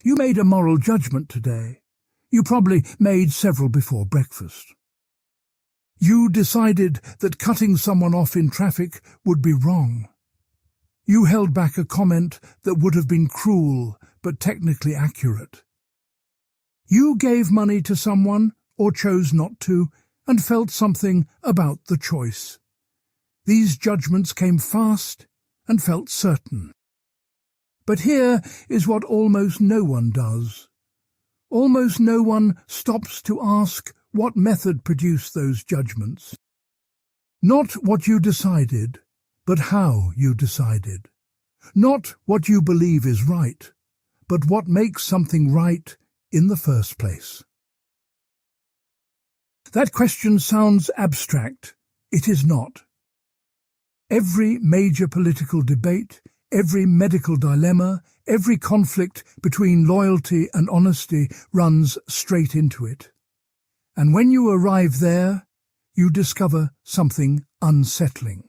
You made a moral judgment today. You probably made several before breakfast. You decided that cutting someone off in traffic would be wrong. You held back a comment that would have been cruel but technically accurate. You gave money to someone, or chose not to, and felt something about the choice. These judgments came fast and felt certain. But here is what almost no one does. Almost no one stops to ask what method produced those judgments. Not what you decided, but how you decided. Not what you believe is right, but what makes something right in the first place. That question sounds abstract. It is not. Every major political debate, every medical dilemma, every conflict between loyalty and honesty runs straight into it. And when you arrive there, you discover something unsettling.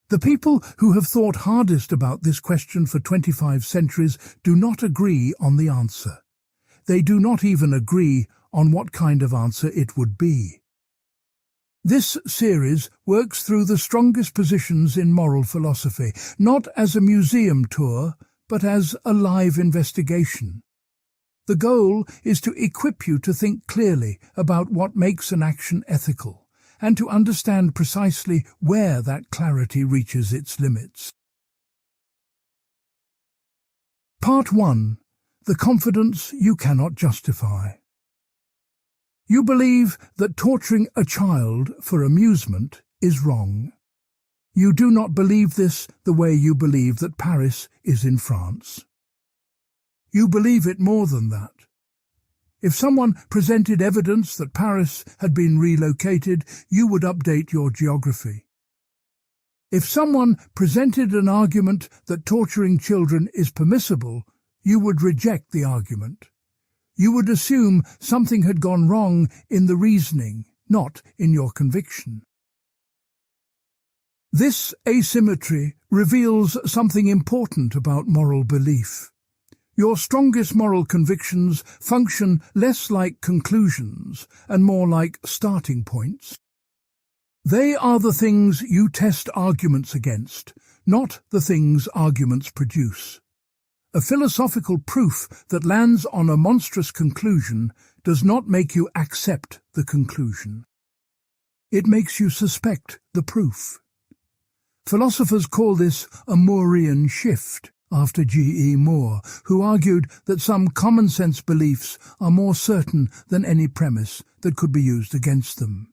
The people who have thought hardest about this question for 25 centuries do not agree on the answer. They do not even agree on what kind of answer it would be. This series works through the strongest positions in moral philosophy, not as a museum tour, but as a live investigation. The goal is to equip you to think clearly about what makes an action ethical, and to understand precisely where that clarity reaches its limits. Part 1. The confidence you cannot justify. You believe that torturing a child for amusement is wrong. You do not believe this the way you believe that Paris is in France. You believe it more than that. If someone presented evidence that Paris had been relocated, you would update your geography. If someone presented an argument that torturing children is permissible, you would reject the argument. You would assume something had gone wrong in the reasoning, not in your conviction. This asymmetry reveals something important about moral belief. Your strongest moral convictions function less like conclusions and more like starting points. They are the things you test arguments against, not the things arguments produce. A philosophical proof that lands on a monstrous conclusion does not make you accept the conclusion. It makes you suspect the proof. Philosophers call this a Moorean shift, after G. E. Moore, who argued that some common-sense beliefs are more certain than any premise that could be used against them.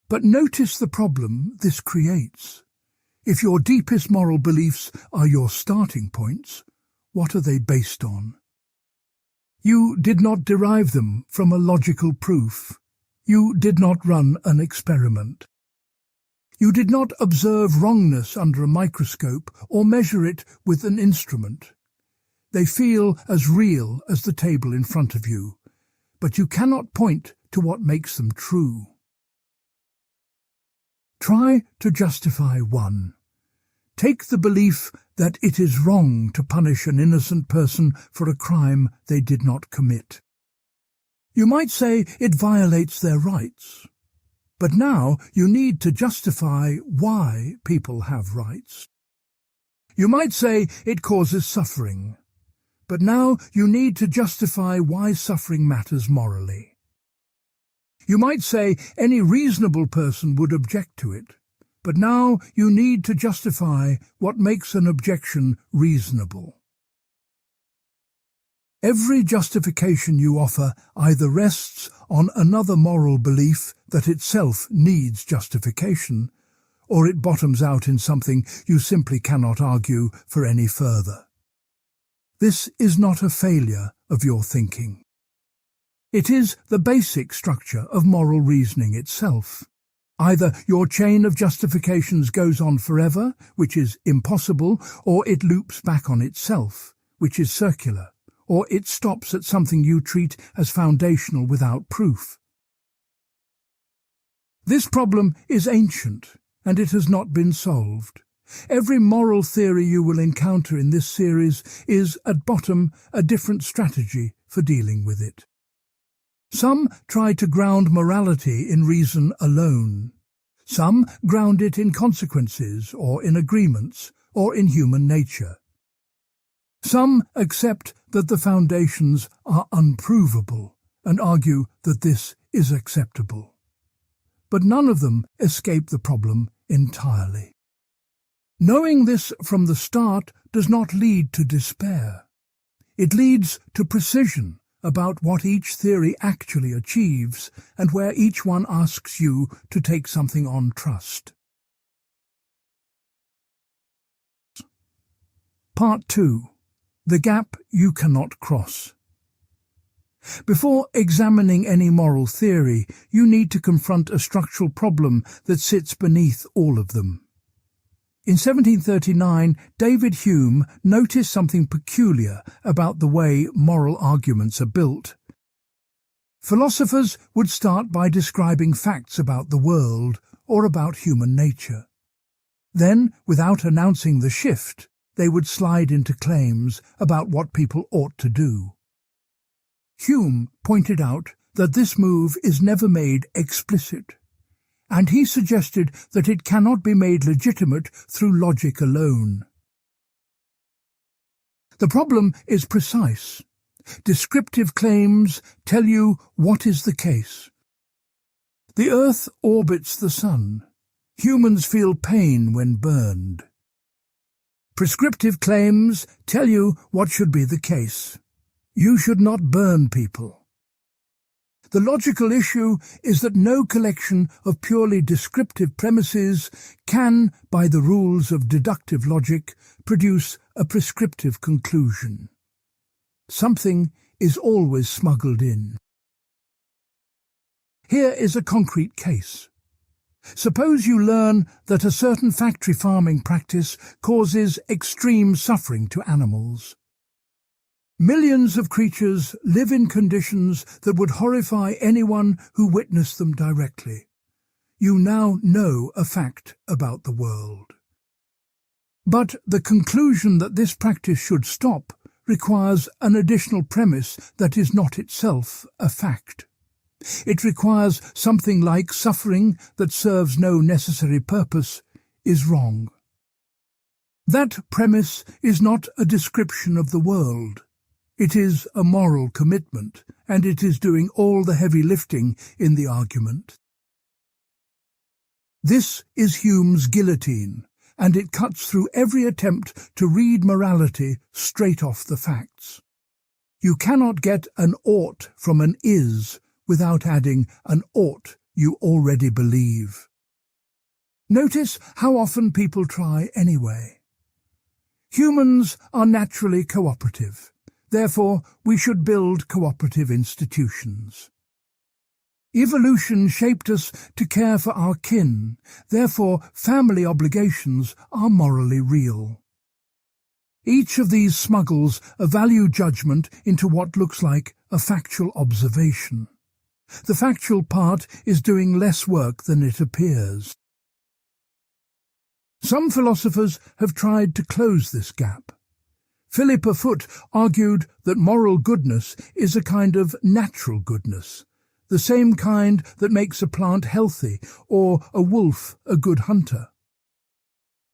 But notice the problem this creates. If your deepest moral beliefs are your starting points, what are they based on? You did not derive them from a logical proof. You did not run an experiment. You did not observe wrongness under a microscope or measure it with an instrument. They feel as real as the table in front of you, but you cannot point to what makes them true. Try to justify one. Take the belief that it is wrong to punish an innocent person for a crime they did not commit. You might say it violates their rights. But now you need to justify why people have rights. You might say it causes suffering. But now you need to justify why suffering matters morally. You might say any reasonable person would object to it. But now you need to justify what makes an objection reasonable. Every justification you offer either rests on another moral belief that itself needs justification, or it bottoms out in something you simply cannot argue for any further. This is not a failure of your thinking. It is the basic structure of moral reasoning itself. Either your chain of justifications goes on forever, which is impossible, or it loops back on itself, which is circular, or it stops at something you treat as foundational without proof. This problem is ancient, and it has not been solved. Every moral theory you will encounter in this series is, at bottom, a different strategy for dealing with it. Some try to ground morality in reason alone. Some ground it in consequences, or in agreements, or in human nature. Some accept that the foundations are unprovable and argue that this is acceptable. But none of them escape the problem entirely. Knowing this from the start does not lead to despair. It leads to precision about what each theory actually achieves and where each one asks you to take something on trust. Part 2. The gap you cannot cross. Before examining any moral theory, you need to confront a structural problem that sits beneath all of them. In 1739, David Hume noticed something peculiar about the way moral arguments are built. Philosophers would start by describing facts about the world or about human nature. Then, without announcing the shift, they would slide into claims about what people ought to do. Hume pointed out that this move is never made explicit, and he suggested that it cannot be made legitimate through logic alone. The problem is precise. Descriptive claims tell you what is the case. The Earth orbits the Sun. Humans feel pain when burned. Prescriptive claims tell you what should be the case. You should not burn people. The logical issue is that no collection of purely descriptive premises can, by the rules of deductive logic, produce a prescriptive conclusion. Something is always smuggled in. Here is a concrete case. Suppose you learn that a certain factory farming practice causes extreme suffering to animals. Millions of creatures live in conditions that would horrify anyone who witnessed them directly. You now know a fact about the world. But the conclusion that this practice should stop requires an additional premise that is not itself a fact. It requires something like suffering that serves no necessary purpose is wrong. That premise is not a description of the world. It is a moral commitment, and it is doing all the heavy lifting in the argument. This is Hume's guillotine, and it cuts through every attempt to read morality straight off the facts. You cannot get an ought from an is without adding an ought you already believe. Notice how often people try anyway. Humans are naturally cooperative. Therefore, we should build cooperative institutions. Evolution shaped us to care for our kin. Therefore, family obligations are morally real. Each of these smuggles a value judgment into what looks like a factual observation. The factual part is doing less work than it appears. Some philosophers have tried to close this gap. Philippa Foot argued that moral goodness is a kind of natural goodness, the same kind that makes a plant healthy or a wolf a good hunter.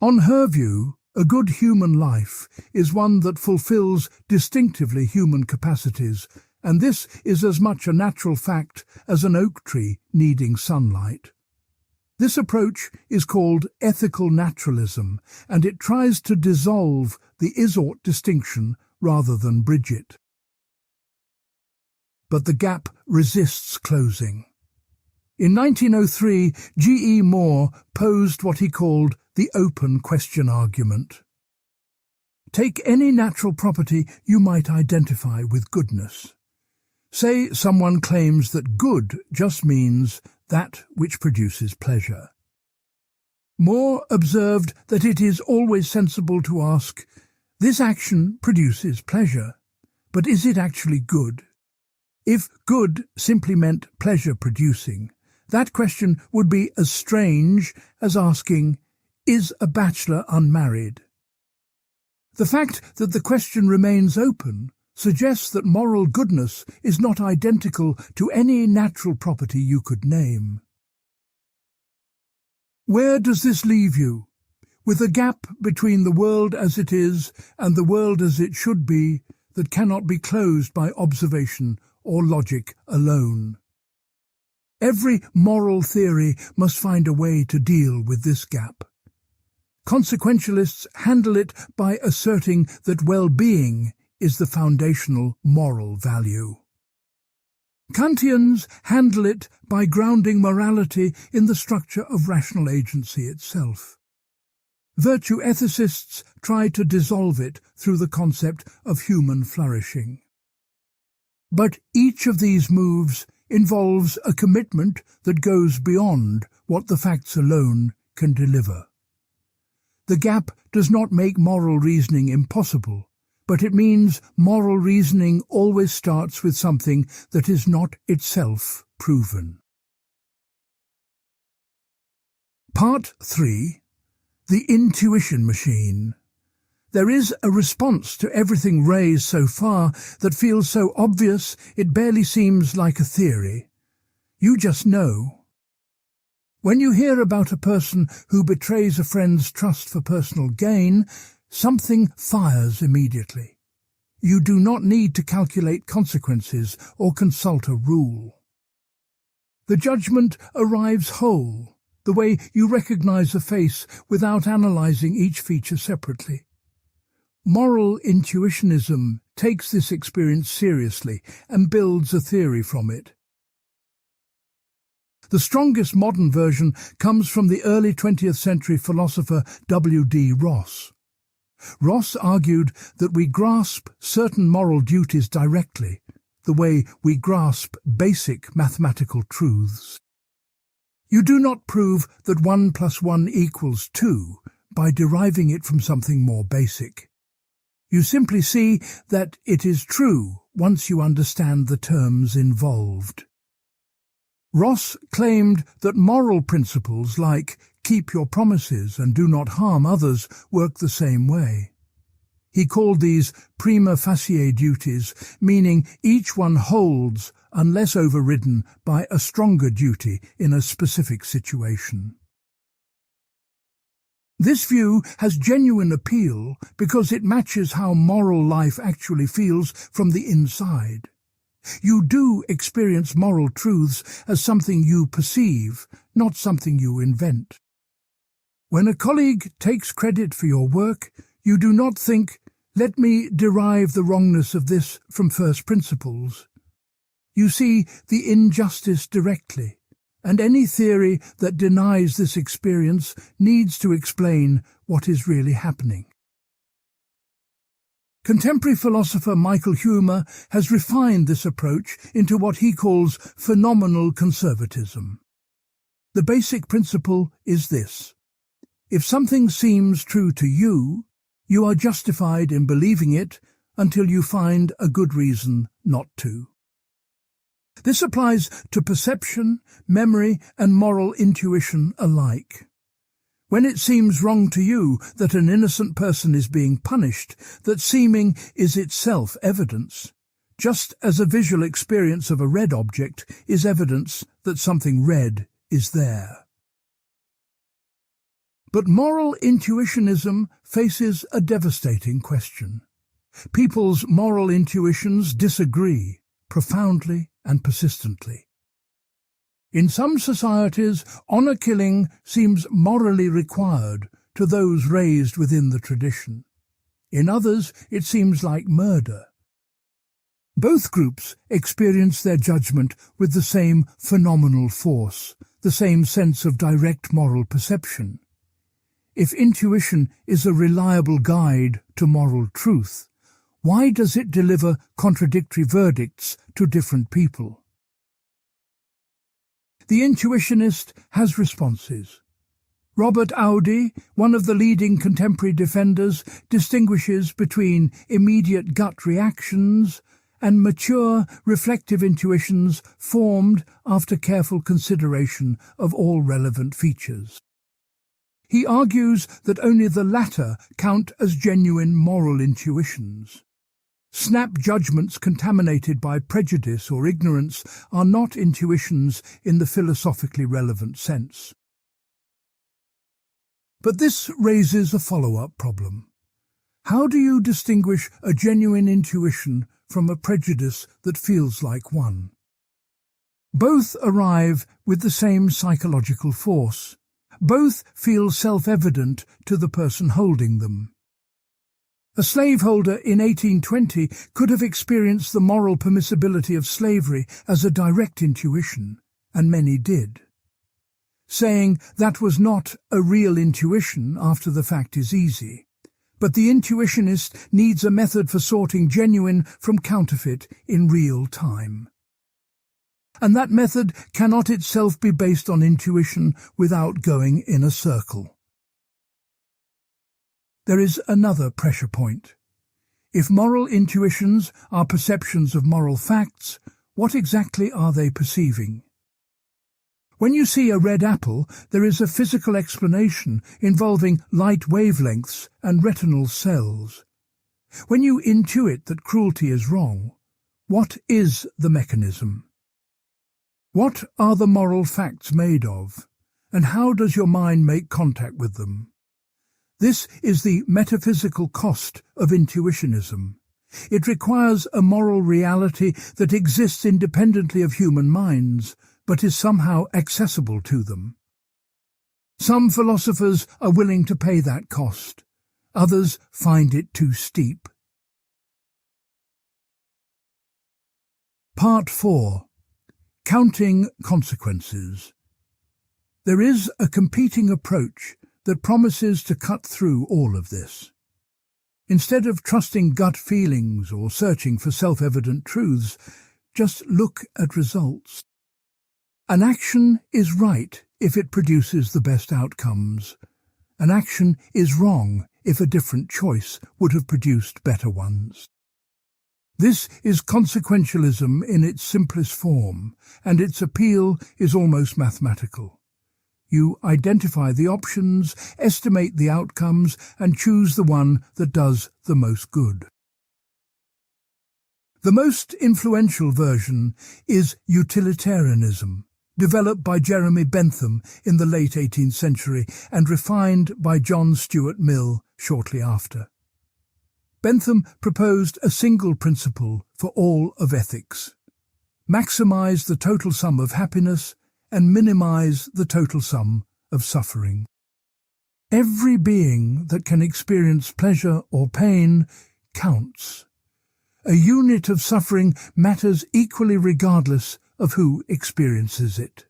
On her view, a good human life is one that fulfills distinctively human capacities, and this is as much a natural fact as an oak tree needing sunlight. This approach is called ethical naturalism, and it tries to dissolve the is-ought distinction rather than bridge it. But the gap resists closing. In 1903, G. E. Moore posed what he called the open question argument. Take any natural property you might identify with goodness. Say someone claims that good just means that which produces pleasure. Moore observed that it is always sensible to ask, this action produces pleasure, but is it actually good? If good simply meant pleasure-producing, that question would be as strange as asking, Is a bachelor unmarried? The fact that the question remains open suggests that moral goodness is not identical to any natural property you could name. Where does this leave you? With a gap between the world as it is and the world as it should be that cannot be closed by observation or logic alone. Every moral theory must find a way to deal with this gap. Consequentialists handle it by asserting that well-being is the foundational moral value. Kantians handle it by grounding morality in the structure of rational agency itself. Virtue ethicists try to dissolve it through the concept of human flourishing. But each of these moves involves a commitment that goes beyond what the facts alone can deliver. The gap does not make moral reasoning impossible, but it means moral reasoning always starts with something that is not itself proven. Part 3. The Intuition Machine. There is a response to everything raised so far that feels so obvious it barely seems like a theory. You just know. When you hear about a person who betrays a friend's trust for personal gain, something fires immediately. You do not need to calculate consequences or consult a rule. The judgment arrives whole, the way you recognize a face without analyzing each feature separately. Moral intuitionism takes this experience seriously and builds a theory from it. The strongest modern version comes from the early 20th century philosopher W.D. Ross. Ross argued that we grasp certain moral duties directly, the way we grasp basic mathematical truths. You do not prove that 1 + 1 = 2 by deriving it from something more basic. You simply see that it is true once you understand the terms involved. Ross claimed that moral principles like keep your promises and do not harm others work the same way. He called these prima facie duties, meaning each one holds unless overridden by a stronger duty in a specific situation. This view has genuine appeal because it matches how moral life actually feels from the inside. You do experience moral truths as something you perceive, not something you invent. When a colleague takes credit for your work, you do not think, "Let me derive the wrongness of this from first principles." You see the injustice directly, and any theory that denies this experience needs to explain what is really happening. Contemporary philosopher Michael Huemer has refined this approach into what he calls phenomenal conservatism. The basic principle is this: if something seems true to you, you are justified in believing it until you find a good reason not to. This applies to perception, memory, and moral intuition alike. When it seems wrong to you that an innocent person is being punished, that seeming is itself evidence, just as a visual experience of a red object is evidence that something red is there. But moral intuitionism faces a devastating question. People's moral intuitions disagree, profoundly and persistently. In some societies, honor killing seems morally required to those raised within the tradition. In others, it seems like murder. Both groups experience their judgment with the same phenomenal force, the same sense of direct moral perception. If intuition is a reliable guide to moral truth, why does it deliver contradictory verdicts to different people? The intuitionist has responses. Robert Audi, one of the leading contemporary defenders, distinguishes between immediate gut reactions and mature, reflective intuitions formed after careful consideration of all relevant features. He argues that only the latter count as genuine moral intuitions. Snap judgments contaminated by prejudice or ignorance are not intuitions in the philosophically relevant sense. But this raises a follow-up problem. How do you distinguish a genuine intuition from a prejudice that feels like one? Both arrive with the same psychological force. Both feel self-evident to the person holding them. A slaveholder in 1820 could have experienced the moral permissibility of slavery as a direct intuition, and many did. Saying that was not a real intuition after the fact is easy, but the intuitionist needs a method for sorting genuine from counterfeit in real time. And that method cannot itself be based on intuition without going in a circle. There is another pressure point. If moral intuitions are perceptions of moral facts, what exactly are they perceiving? When you see a red apple, there is a physical explanation involving light wavelengths and retinal cells. When you intuit that cruelty is wrong, what is the mechanism? What are the moral facts made of, and how does your mind make contact with them? This is the metaphysical cost of intuitionism. It requires a moral reality that exists independently of human minds, but is somehow accessible to them. Some philosophers are willing to pay that cost. Others find it too steep. Part 4. Counting consequences. There is a competing approach that promises to cut through all of this. Instead of trusting gut feelings or searching for self-evident truths, just look at results. An action is right if it produces the best outcomes. An action is wrong if a different choice would have produced better ones. This is consequentialism in its simplest form, and its appeal is almost mathematical. You identify the options, estimate the outcomes, and choose the one that does the most good. The most influential version is utilitarianism, developed by Jeremy Bentham in the late 18th century and refined by John Stuart Mill shortly after. Bentham proposed a single principle for all of ethics: maximize the total sum of happiness and minimize the total sum of suffering. Every being that can experience pleasure or pain counts. A unit of suffering matters equally regardless of who experiences it.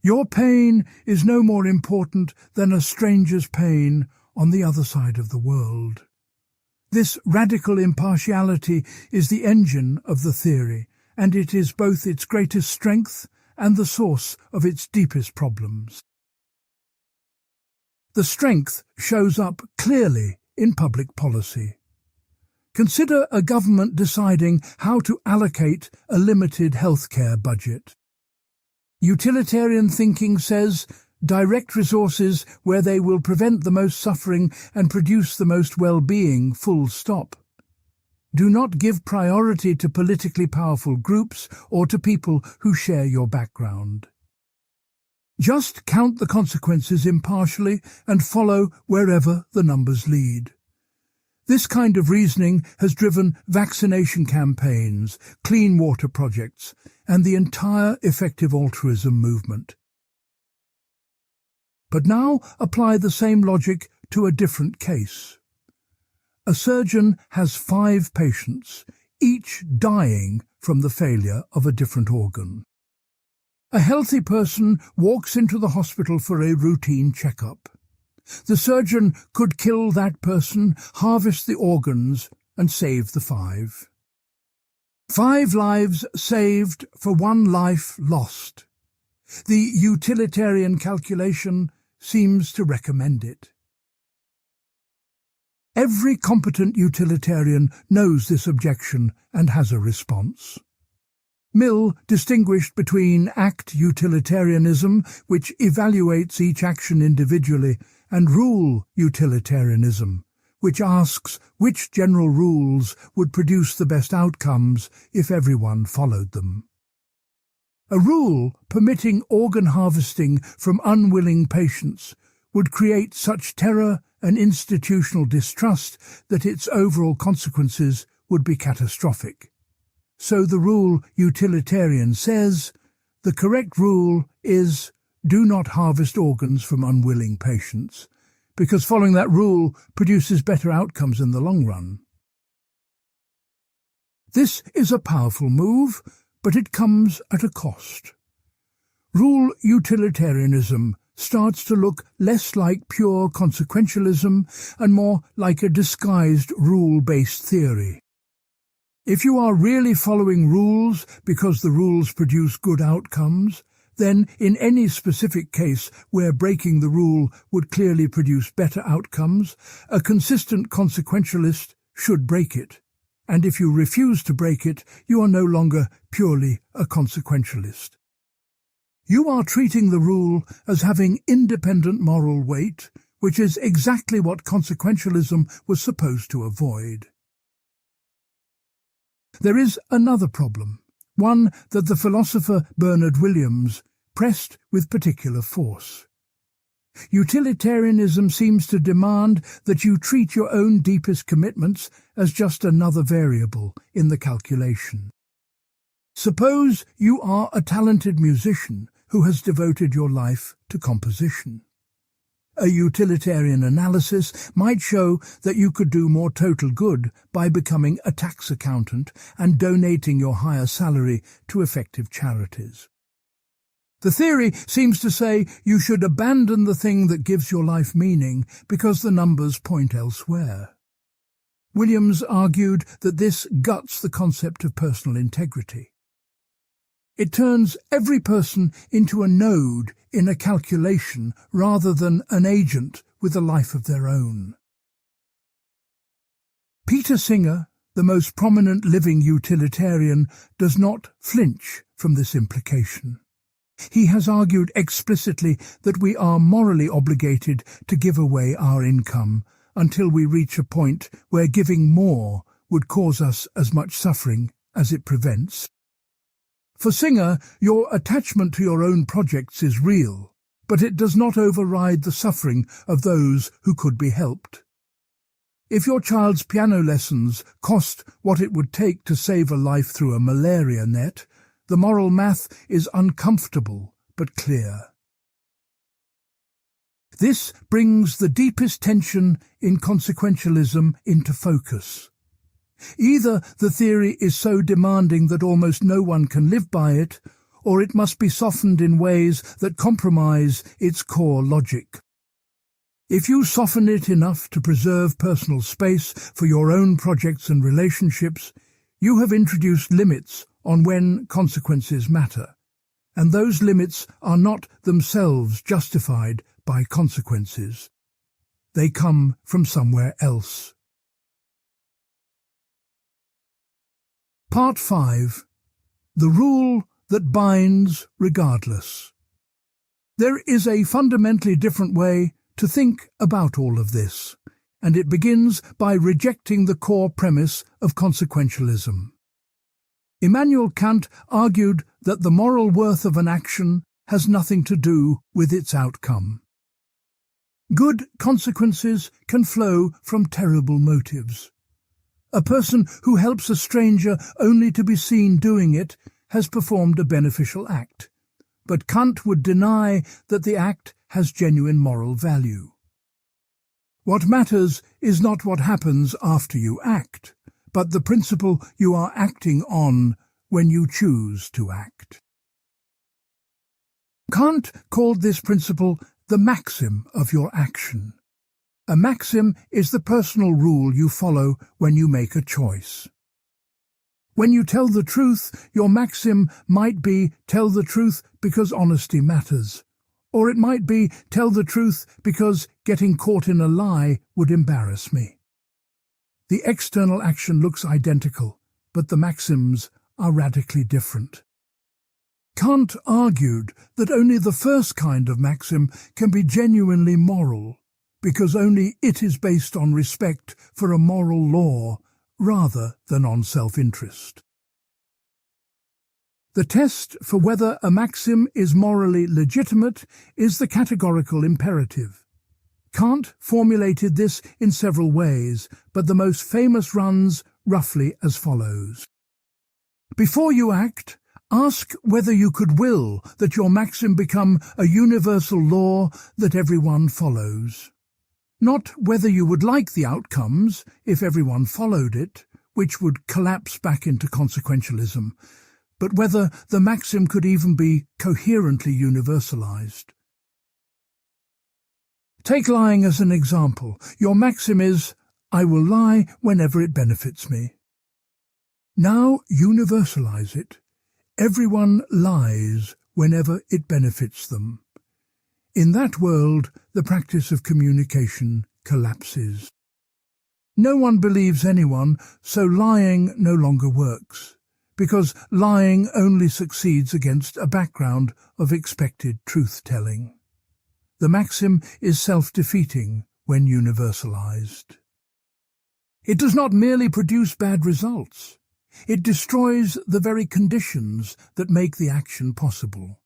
Your pain is no more important than a stranger's pain on the other side of the world. This radical impartiality is the engine of the theory, and it is both its greatest strength and the source of its deepest problems. The strength shows up clearly in public policy. Consider a government deciding how to allocate a limited healthcare budget. Utilitarian thinking says, direct resources where they will prevent the most suffering and produce the most well-being, full stop. Do not give priority to politically powerful groups or to people who share your background. Just count the consequences impartially and follow wherever the numbers lead. This kind of reasoning has driven vaccination campaigns, clean water projects, and the entire effective altruism movement. But now apply the same logic to a different case. A surgeon has 5 patients, each dying from the failure of a different organ. A healthy person walks into the hospital for a routine checkup. The surgeon could kill that person, harvest the organs, and save the 5. 5 lives saved for 1 life lost. The utilitarian calculation seems to recommend it. Every competent utilitarian knows this objection and has a response. Mill distinguished between act utilitarianism, which evaluates each action individually, and rule utilitarianism, which asks which general rules would produce the best outcomes if everyone followed them. A rule permitting organ harvesting from unwilling patients would create such terror and institutional distrust that its overall consequences would be catastrophic. So the rule utilitarian says, the correct rule is do not harvest organs from unwilling patients, because following that rule produces better outcomes in the long run. This is a powerful move, but it comes at a cost. Rule utilitarianism starts to look less like pure consequentialism and more like a disguised rule-based theory. If you are really following rules because the rules produce good outcomes, then in any specific case where breaking the rule would clearly produce better outcomes, a consistent consequentialist should break it. And if you refuse to break it, you are no longer purely a consequentialist. You are treating the rule as having independent moral weight, which is exactly what consequentialism was supposed to avoid. There is another problem, one that the philosopher Bernard Williams pressed with particular force. Utilitarianism seems to demand that you treat your own deepest commitments as just another variable in the calculation. Suppose you are a talented musician who has devoted your life to composition. A utilitarian analysis might show that you could do more total good by becoming a tax accountant and donating your higher salary to effective charities. The theory seems to say you should abandon the thing that gives your life meaning because the numbers point elsewhere. Williams argued that this guts the concept of personal integrity. It turns every person into a node in a calculation rather than an agent with a life of their own. Peter Singer, the most prominent living utilitarian, does not flinch from this implication. He has argued explicitly that we are morally obligated to give away our income until we reach a point where giving more would cause us as much suffering as it prevents. For Singer, your attachment to your own projects is real, but it does not override the suffering of those who could be helped. If your child's piano lessons cost what it would take to save a life through a malaria net, the moral math is uncomfortable but clear. This brings the deepest tension in consequentialism into focus. Either the theory is so demanding that almost no one can live by it, or it must be softened in ways that compromise its core logic. If you soften it enough to preserve personal space for your own projects and relationships, you have introduced limits on when consequences matter, and those limits are not themselves justified by consequences. They come from somewhere else. Part 5. The Rule that Binds Regardless. There is a fundamentally different way to think about all of this, and it begins by rejecting the core premise of consequentialism. Immanuel Kant argued that the moral worth of an action has nothing to do with its outcome. Good consequences can flow from terrible motives. A person who helps a stranger only to be seen doing it has performed a beneficial act, but Kant would deny that the act has genuine moral value. What matters is not what happens after you act, but the principle you are acting on when you choose to act. Kant called this principle the maxim of your action. A maxim is the personal rule you follow when you make a choice. When you tell the truth, your maxim might be tell the truth because honesty matters, or it might be tell the truth because getting caught in a lie would embarrass me. The external action looks identical, but the maxims are radically different. Kant argued that only the first kind of maxim can be genuinely moral, because only it is based on respect for a moral law rather than on self-interest. The test for whether a maxim is morally legitimate is the categorical imperative. Kant formulated this in several ways, but the most famous runs roughly as follows. Before you act, ask whether you could will that your maxim become a universal law that everyone follows. Not whether you would like the outcomes if everyone followed it, which would collapse back into consequentialism, but whether the maxim could even be coherently universalized. Take lying as an example. Your maxim is, I will lie whenever it benefits me. Now universalize it. Everyone lies whenever it benefits them. In that world, the practice of communication collapses. No one believes anyone, so lying no longer works, because lying only succeeds against a background of expected truth-telling. The maxim is self-defeating when universalized. It does not merely produce bad results. It destroys the very conditions that make the action possible.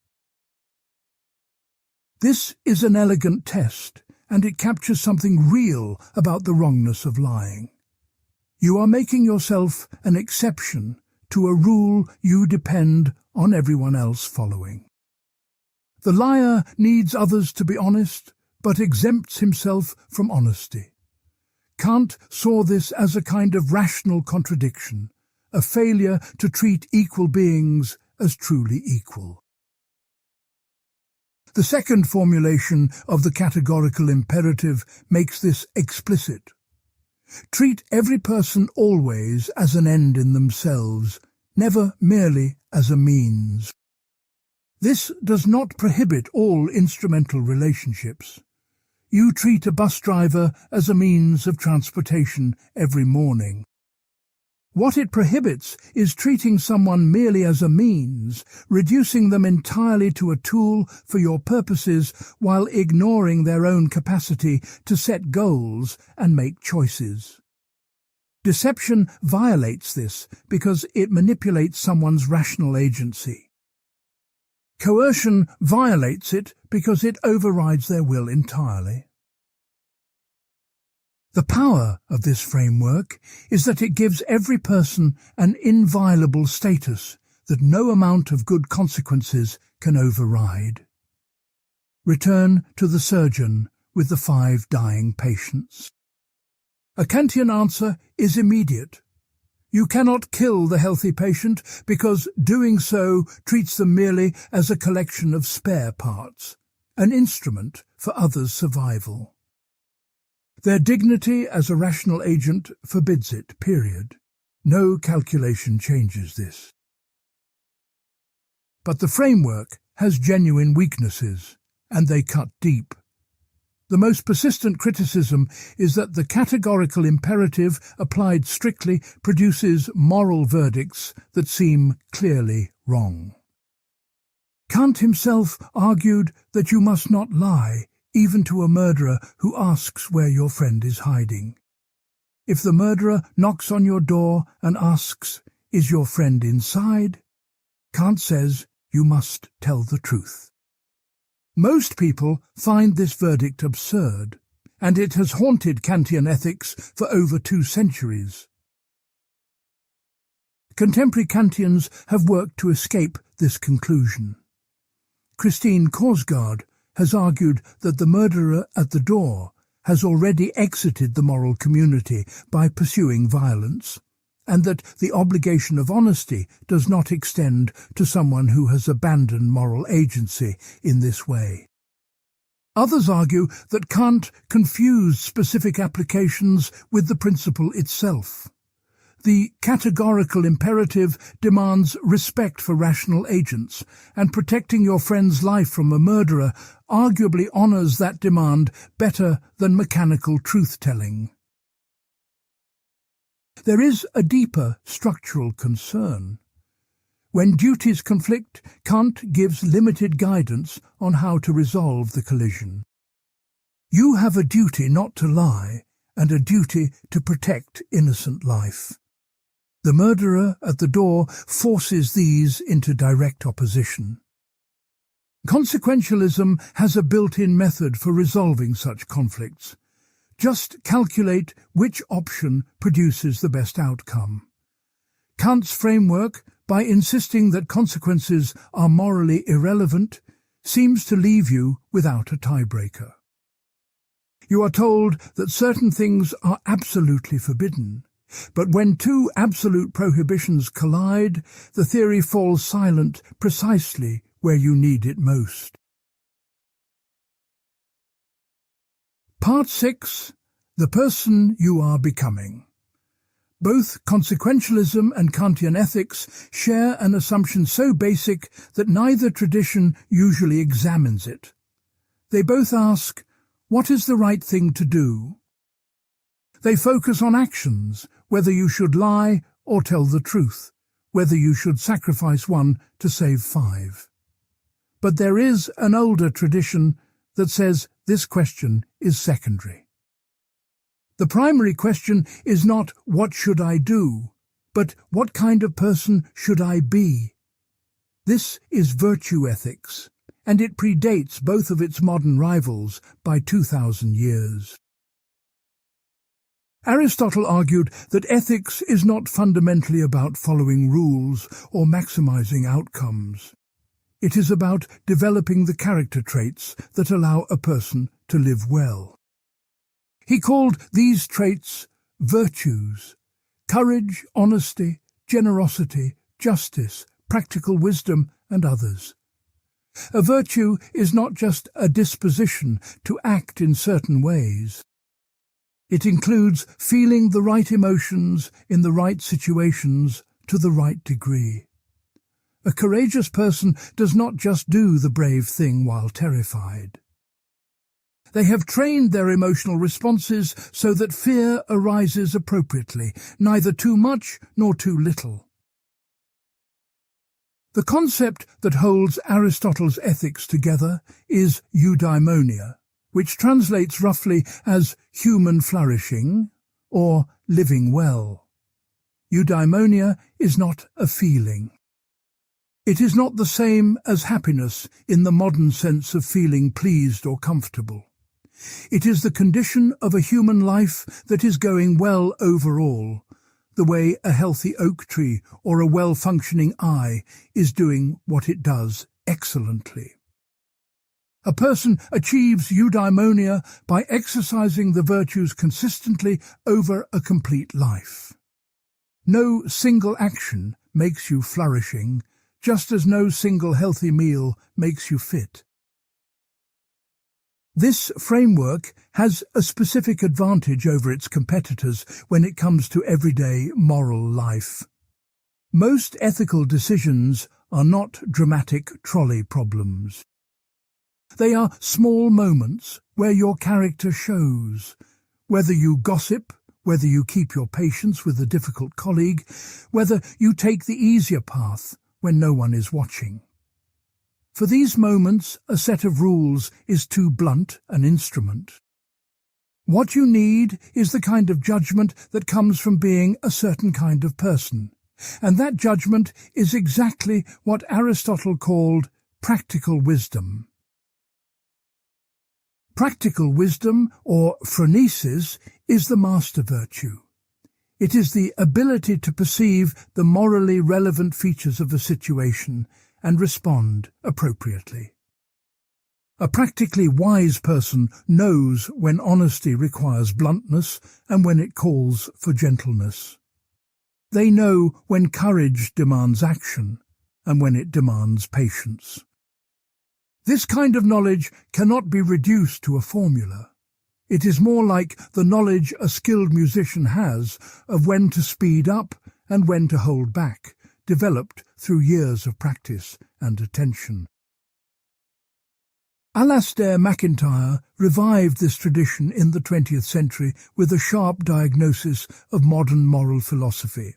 This is an elegant test, and it captures something real about the wrongness of lying. You are making yourself an exception to a rule you depend on everyone else following. The liar needs others to be honest, but exempts himself from honesty. Kant saw this as a kind of rational contradiction, a failure to treat equal beings as truly equal. The second formulation of the categorical imperative makes this explicit. Treat every person always as an end in themselves, never merely as a means. This does not prohibit all instrumental relationships. You treat a bus driver as a means of transportation every morning. What it prohibits is treating someone merely as a means, reducing them entirely to a tool for your purposes while ignoring their own capacity to set goals and make choices. Deception violates this because it manipulates someone's rational agency. Coercion violates it because it overrides their will entirely. The power of this framework is that it gives every person an inviolable status that no amount of good consequences can override. Return to the surgeon with the 5 dying patients. A Kantian answer is immediate. You cannot kill the healthy patient because doing so treats them merely as a collection of spare parts, an instrument for others' survival. Their dignity as a rational agent forbids it, period. No calculation changes this. But the framework has genuine weaknesses, and they cut deep. The most persistent criticism is that the categorical imperative applied strictly produces moral verdicts that seem clearly wrong. Kant himself argued that you must not lie, even to a murderer who asks where your friend is hiding. If the murderer knocks on your door and asks, "Is your friend inside?" Kant says you must tell the truth. Most people find this verdict absurd, and it has haunted Kantian ethics for over 2 centuries. Contemporary Kantians have worked to escape this conclusion. Christine Korsgaard has argued that the murderer at the door has already exited the moral community by pursuing violence, and that the obligation of honesty does not extend to someone who has abandoned moral agency in this way. Others argue that Kant confused specific applications with the principle itself. The categorical imperative demands respect for rational agents, and protecting your friend's life from a murderer arguably honors that demand better than mechanical truth-telling. There is a deeper structural concern. When duties conflict, Kant gives limited guidance on how to resolve the collision. You have a duty not to lie and a duty to protect innocent life. The murderer at the door forces these into direct opposition. Consequentialism has a built-in method for resolving such conflicts. Just calculate which option produces the best outcome. Kant's framework, by insisting that consequences are morally irrelevant, seems to leave you without a tiebreaker. You are told that certain things are absolutely forbidden, but when two absolute prohibitions collide, the theory falls silent precisely where you need it most. Part 6. The person you are becoming. Both consequentialism and Kantian ethics share an assumption so basic that neither tradition usually examines it. They both ask, what is the right thing to do? They focus on actions, whether you should lie or tell the truth, whether you should sacrifice one to save 5. But there is an older tradition that says this question is secondary. The primary question is not what should I do, but what kind of person should I be? This is virtue ethics, and it predates both of its modern rivals by 2,000 years. Aristotle argued that ethics is not fundamentally about following rules or maximizing outcomes. It is about developing the character traits that allow a person to live well. He called these traits virtues: courage, honesty, generosity, justice, practical wisdom, and others. A virtue is not just a disposition to act in certain ways. It includes feeling the right emotions in the right situations to the right degree. A courageous person does not just do the brave thing while terrified. They have trained their emotional responses so that fear arises appropriately, neither too much nor too little. The concept that holds Aristotle's ethics together is eudaimonia, which translates roughly as human flourishing or living well. Eudaimonia is not a feeling. It is not the same as happiness in the modern sense of feeling pleased or comfortable. It is the condition of a human life that is going well overall, the way a healthy oak tree or a well-functioning eye is doing what it does excellently. A person achieves eudaimonia by exercising the virtues consistently over a complete life. No single action makes you flourishing, just as no single healthy meal makes you fit. This framework has a specific advantage over its competitors when it comes to everyday moral life. Most ethical decisions are not dramatic trolley problems. They are small moments where your character shows, whether you gossip, whether you keep your patience with a difficult colleague, whether you take the easier path when no one is watching. For these moments, a set of rules is too blunt an instrument. What you need is the kind of judgment that comes from being a certain kind of person, and that judgment is exactly what Aristotle called practical wisdom. Practical wisdom, or phronesis, is the master virtue. It is the ability to perceive the morally relevant features of a situation and respond appropriately. A practically wise person knows when honesty requires bluntness and when it calls for gentleness. They know when courage demands action and when it demands patience. This kind of knowledge cannot be reduced to a formula. It is more like the knowledge a skilled musician has of when to speed up and when to hold back, developed through years of practice and attention. Alasdair MacIntyre revived this tradition in the 20th century with a sharp diagnosis of modern moral philosophy.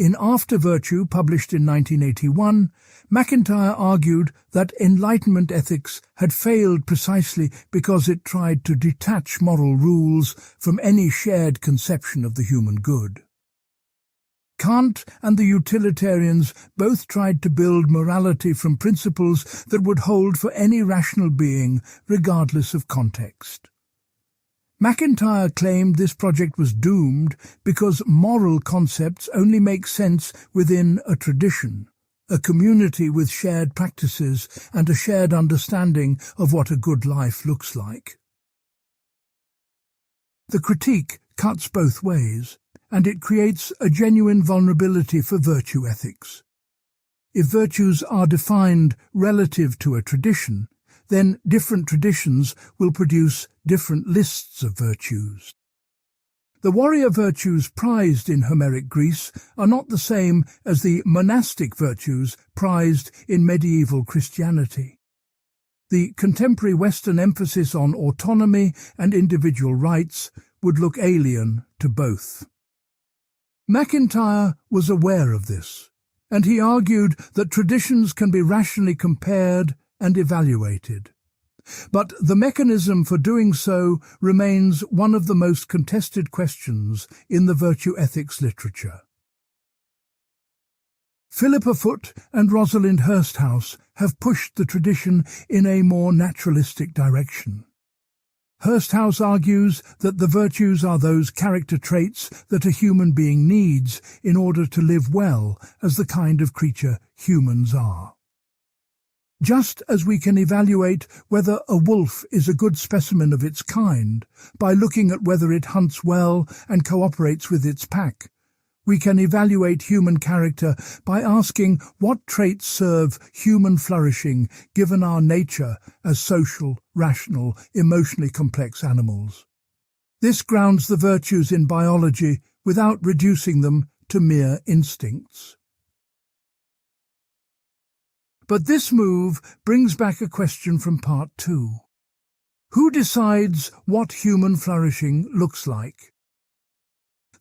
In After Virtue, published in 1981, MacIntyre argued that Enlightenment ethics had failed precisely because it tried to detach moral rules from any shared conception of the human good. Kant and the utilitarians both tried to build morality from principles that would hold for any rational being, regardless of context. MacIntyre claimed this project was doomed because moral concepts only make sense within a tradition, a community with shared practices and a shared understanding of what a good life looks like. The critique cuts both ways, and it creates a genuine vulnerability for virtue ethics. If virtues are defined relative to a tradition, then different traditions will produce different lists of virtues. The warrior virtues prized in Homeric Greece are not the same as the monastic virtues prized in medieval Christianity. The contemporary Western emphasis on autonomy and individual rights would look alien to both. MacIntyre was aware of this, and he argued that traditions can be rationally compared and evaluated. But the mechanism for doing so remains one of the most contested questions in the virtue ethics literature. Philippa Foot and Rosalind Hursthouse have pushed the tradition in a more naturalistic direction. Hursthouse argues that the virtues are those character traits that a human being needs in order to live well as the kind of creature humans are. Just as we can evaluate whether a wolf is a good specimen of its kind by looking at whether it hunts well and cooperates with its pack, we can evaluate human character by asking what traits serve human flourishing given our nature as social, rational, emotionally complex animals. This grounds the virtues in biology without reducing them to mere instincts. But this move brings back a question from Part 2. Who decides what human flourishing looks like?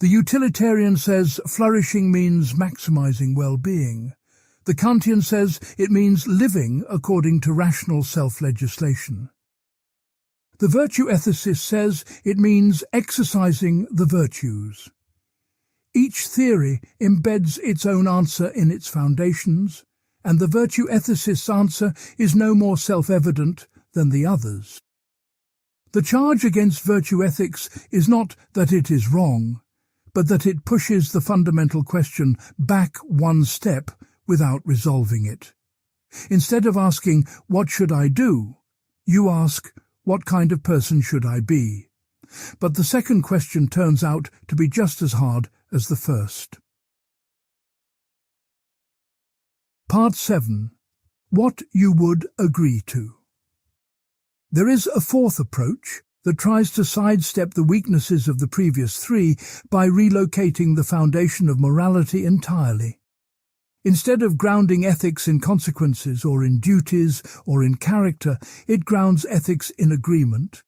The utilitarian says flourishing means maximizing well-being. The Kantian says it means living according to rational self-legislation. The virtue ethicist says it means exercising the virtues. Each theory embeds its own answer in its foundations, and the virtue ethicist's answer is no more self-evident than the others. The charge against virtue ethics is not that it is wrong, but that it pushes the fundamental question back one step without resolving it. Instead of asking, "What should I do?" you ask, "What kind of person should I be?" But the second question turns out to be just as hard as the first. Part 7. What you would agree to. There is a fourth approach that tries to sidestep the weaknesses of the previous three by relocating the foundation of morality entirely. Instead of grounding ethics in consequences or in duties or in character, it grounds ethics in agreement.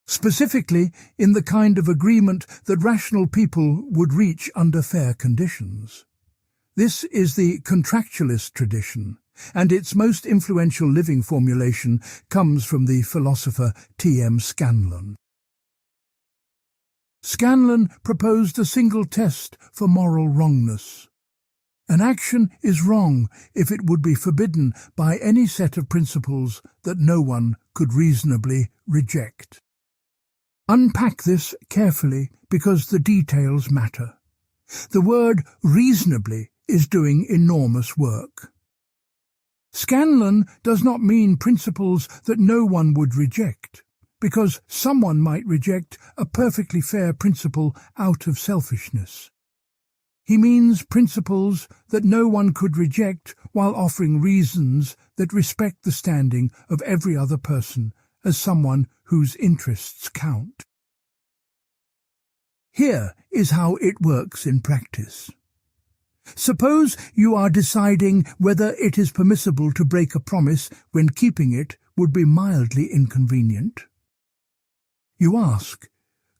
Specifically, in the kind of agreement that rational people would reach under fair conditions. This is the contractualist tradition, and its most influential living formulation comes from the philosopher T.M. Scanlon. Scanlon proposed a single test for moral wrongness. An action is wrong if it would be forbidden by any set of principles that no one could reasonably reject. Unpack this carefully because the details matter. The word reasonably is doing enormous work. Scanlon does not mean principles that no one would reject, because someone might reject a perfectly fair principle out of selfishness. He means principles that no one could reject while offering reasons that respect the standing of every other person as someone whose interests count. Here is how it works in practice. Suppose you are deciding whether it is permissible to break a promise when keeping it would be mildly inconvenient. You ask,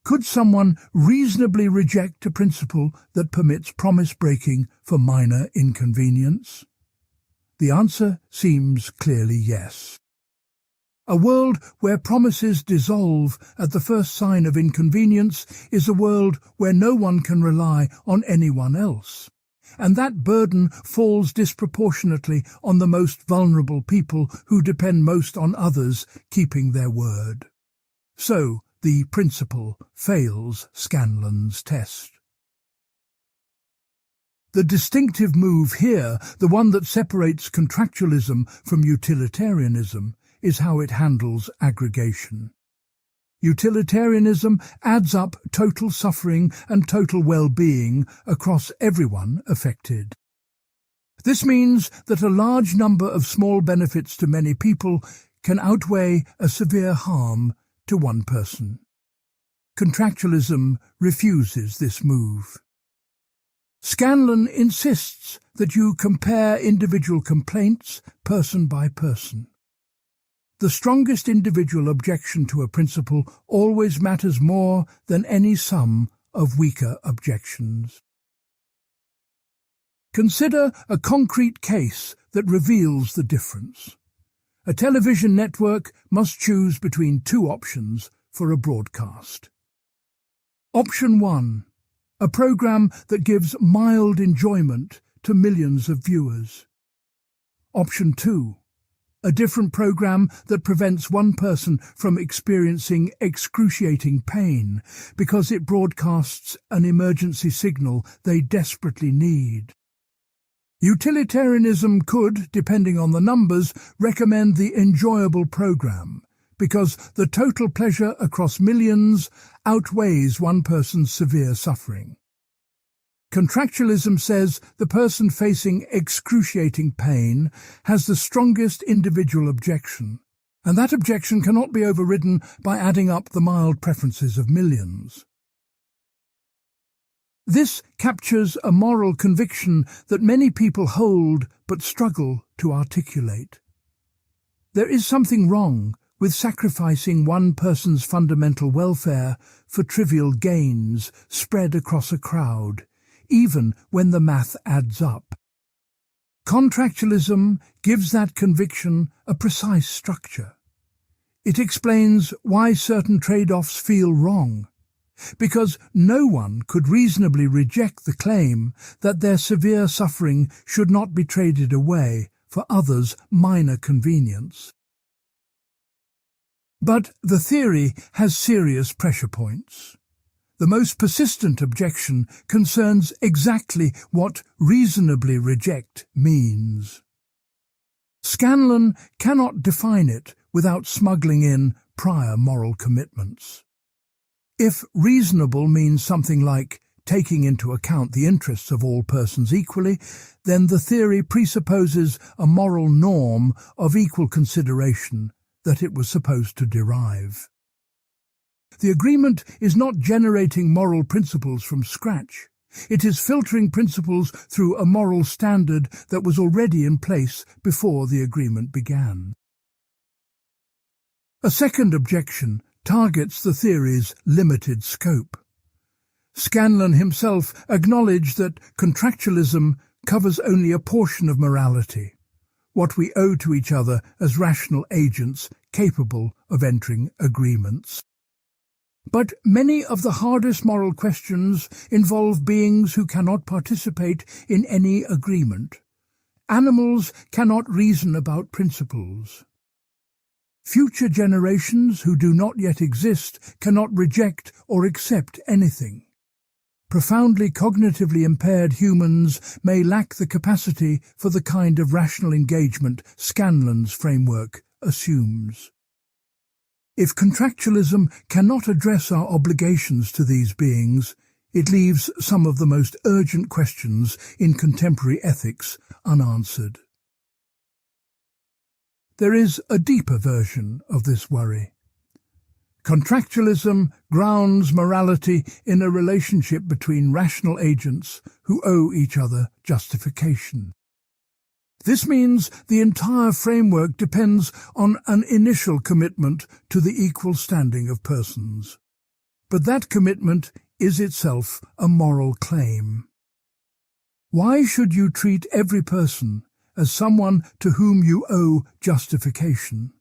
Could someone reasonably reject a principle that permits promise breaking for minor inconvenience? The answer seems clearly yes. A world where promises dissolve at the first sign of inconvenience is a world where no one can rely on anyone else. And that burden falls disproportionately on the most vulnerable people who depend most on others keeping their word. So, the principle fails Scanlon's test. The distinctive move here, the one that separates contractualism from utilitarianism, is how it handles aggregation. Utilitarianism adds up total suffering and total well-being across everyone affected. This means that a large number of small benefits to many people can outweigh a severe harm to one person. Contractualism refuses this move. Scanlon insists that you compare individual complaints person by person. The strongest individual objection to a principle always matters more than any sum of weaker objections. Consider a concrete case that reveals the difference. A television network must choose between two options for a broadcast. Option 1. A program that gives mild enjoyment to millions of viewers. Option 2. A different program that prevents one person from experiencing excruciating pain because it broadcasts an emergency signal they desperately need. Utilitarianism could, depending on the numbers, recommend the enjoyable program, because the total pleasure across millions outweighs one person's severe suffering. Contractualism says the person facing excruciating pain has the strongest individual objection, and that objection cannot be overridden by adding up the mild preferences of millions. This captures a moral conviction that many people hold but struggle to articulate. There is something wrong with sacrificing one person's fundamental welfare for trivial gains spread across a crowd, even when the math adds up. Contractualism gives that conviction a precise structure. It explains why certain trade-offs feel wrong, because no one could reasonably reject the claim that their severe suffering should not be traded away for others' minor convenience. But the theory has serious pressure points. The most persistent objection concerns exactly what reasonably reject means. Scanlon cannot define it without smuggling in prior moral commitments. If reasonable means something like taking into account the interests of all persons equally, then the theory presupposes a moral norm of equal consideration that it was supposed to derive. The agreement is not generating moral principles from scratch. It is filtering principles through a moral standard that was already in place before the agreement began. A second objection targets the theory's limited scope. Scanlon himself acknowledged that contractualism covers only a portion of morality, what we owe to each other as rational agents capable of entering agreements. But many of the hardest moral questions involve beings who cannot participate in any agreement. Animals cannot reason about principles. Future generations who do not yet exist cannot reject or accept anything. Profoundly cognitively impaired humans may lack the capacity for the kind of rational engagement Scanlon's framework assumes. If contractualism cannot address our obligations to these beings, it leaves some of the most urgent questions in contemporary ethics unanswered. There is a deeper version of this worry. Contractualism grounds morality in a relationship between rational agents who owe each other justification. This means the entire framework depends on an initial commitment to the equal standing of persons. but that commitment is itself a moral claim. Why should you treat every person as someone to whom you owe justification?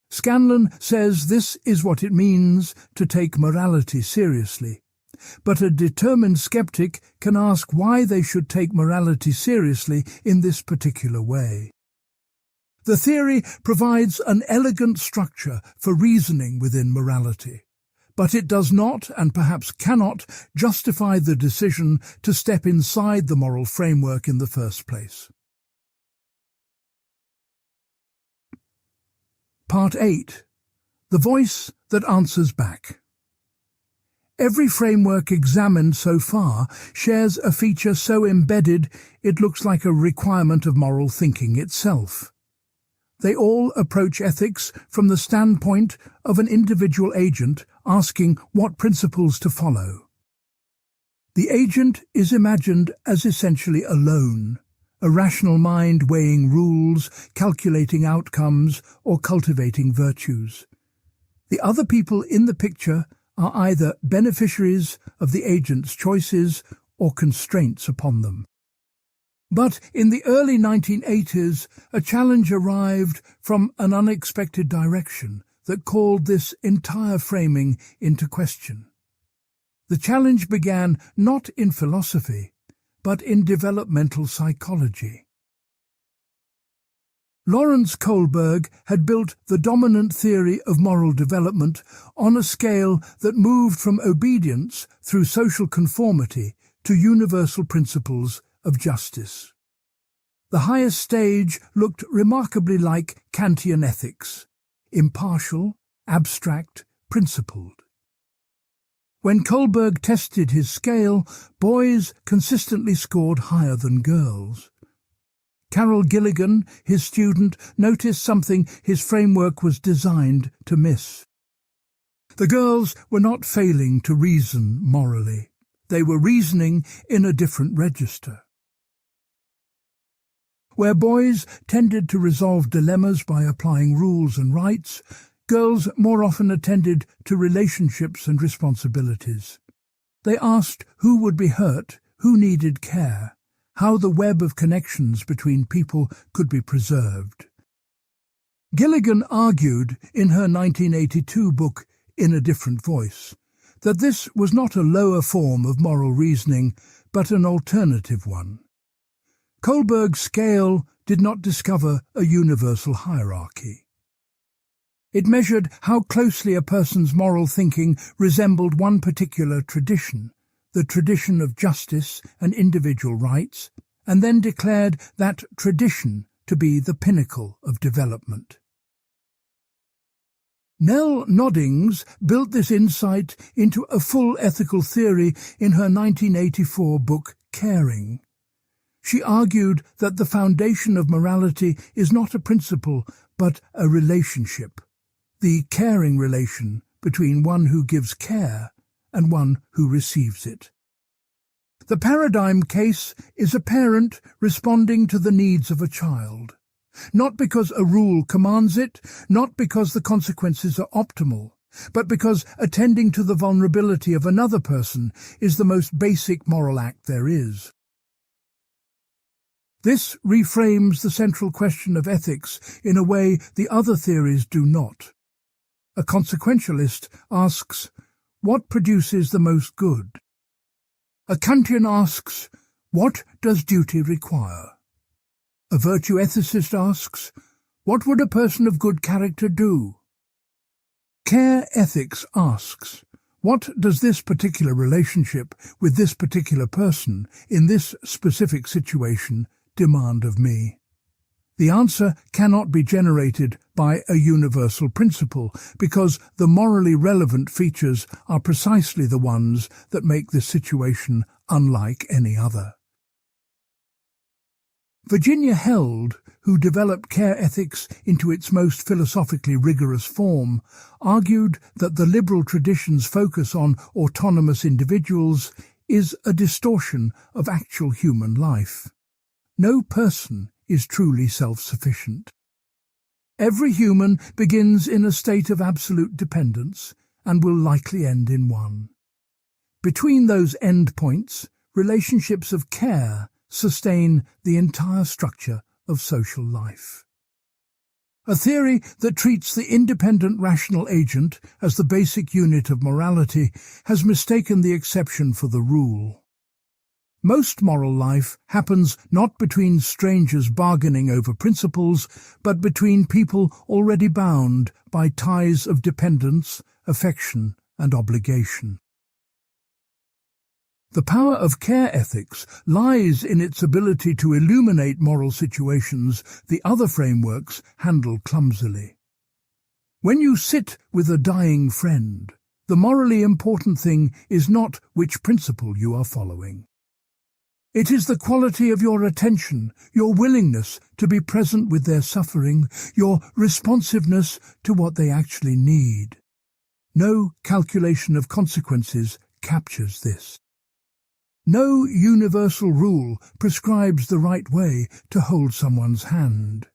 Scanlon says this is what it means to take morality seriously, but a determined skeptic can ask why they should take morality seriously in this particular way. The theory provides an elegant structure for reasoning within morality, but it does not, and perhaps cannot, justify the decision to step inside the moral framework in the first place. Part 8. The Voice that Answers Back. Every framework examined so far shares a feature so embedded it looks like a requirement of moral thinking itself. They all approach ethics from the standpoint of an individual agent asking what principles to follow. The agent is imagined as essentially alone, a rational mind weighing rules, calculating outcomes, or cultivating virtues. The other people in the picture are either beneficiaries of the agent's choices or constraints upon them. But in the early 1980s, a challenge arrived from an unexpected direction that called this entire framing into question. The challenge began not in philosophy, but in developmental psychology. Lawrence Kohlberg had built the dominant theory of moral development on a scale that moved from obedience through social conformity to universal principles of justice. The highest stage looked remarkably like Kantian ethics, impartial, abstract, principled. When Kohlberg tested his scale, boys consistently scored higher than girls. Carol Gilligan, his student, noticed something his framework was designed to miss. The girls were not failing to reason morally. They were reasoning in a different register. Where boys tended to resolve dilemmas by applying rules and rights, girls more often attended to relationships and responsibilities. They asked who would be hurt, who needed care, how the web of connections between people could be preserved. Gilligan argued in her 1982 book, In a Different Voice, that this was not a lower form of moral reasoning, but an alternative one. Kohlberg's scale did not discover a universal hierarchy. It measured how closely a person's moral thinking resembled one particular tradition, the tradition of justice and individual rights, and then declared that tradition to be the pinnacle of development. Nell Noddings built this insight into a full ethical theory in her 1984 book, Caring. She argued that the foundation of morality is not a principle, but a relationship, the caring relation between one who gives care and one who receives it. The paradigm case is a parent responding to the needs of a child, not because a rule commands it, not because the consequences are optimal, but because attending to the vulnerability of another person is the most basic moral act there is. This reframes the central question of ethics in a way the other theories do not. A consequentialist asks, what produces the most good? A Kantian asks, what does duty require? A virtue ethicist asks, what would a person of good character do? Care ethics asks, what does this particular relationship with this particular person in this specific situation demand of me? The answer cannot be generated by a universal principle because the morally relevant features are precisely the ones that make this situation unlike any other. Virginia Held, who developed care ethics into its most philosophically rigorous form, argued that the liberal tradition's focus on autonomous individuals is a distortion of actual human life. No person is truly self-sufficient. Every human begins in a state of absolute dependence, and will likely end in one. Between those endpoints, relationships of care sustain the entire structure of social life. A theory that treats the independent rational agent as the basic unit of morality has mistaken the exception for the rule. Most moral life happens not between strangers bargaining over principles, but between people already bound by ties of dependence, affection, and obligation. The power of care ethics lies in its ability to illuminate moral situations the other frameworks handle clumsily. When you sit with a dying friend, the morally important thing is not which principle you are following. It is the quality of your attention, your willingness to be present with their suffering, your responsiveness to what they actually need. No calculation of consequences captures this. No universal rule prescribes the right way to hold someone's hand.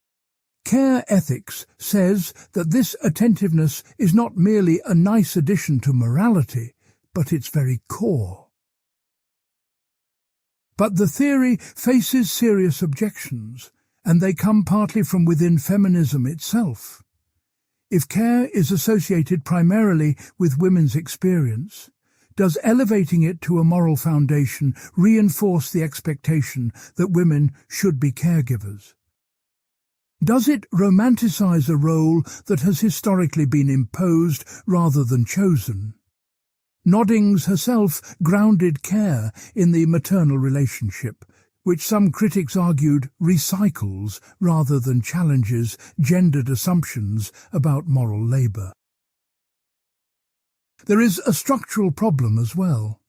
Care ethics says that this attentiveness is not merely a nice addition to morality, but its very core. But the theory faces serious objections, and they come partly from within feminism itself. If care is associated primarily with women's experience, does elevating it to a moral foundation reinforce the expectation that women should be caregivers? Does it romanticize a role that has historically been imposed rather than chosen? Noddings herself grounded care in the maternal relationship, which some critics argued recycles rather than challenges gendered assumptions about moral labour. There is a structural problem as well.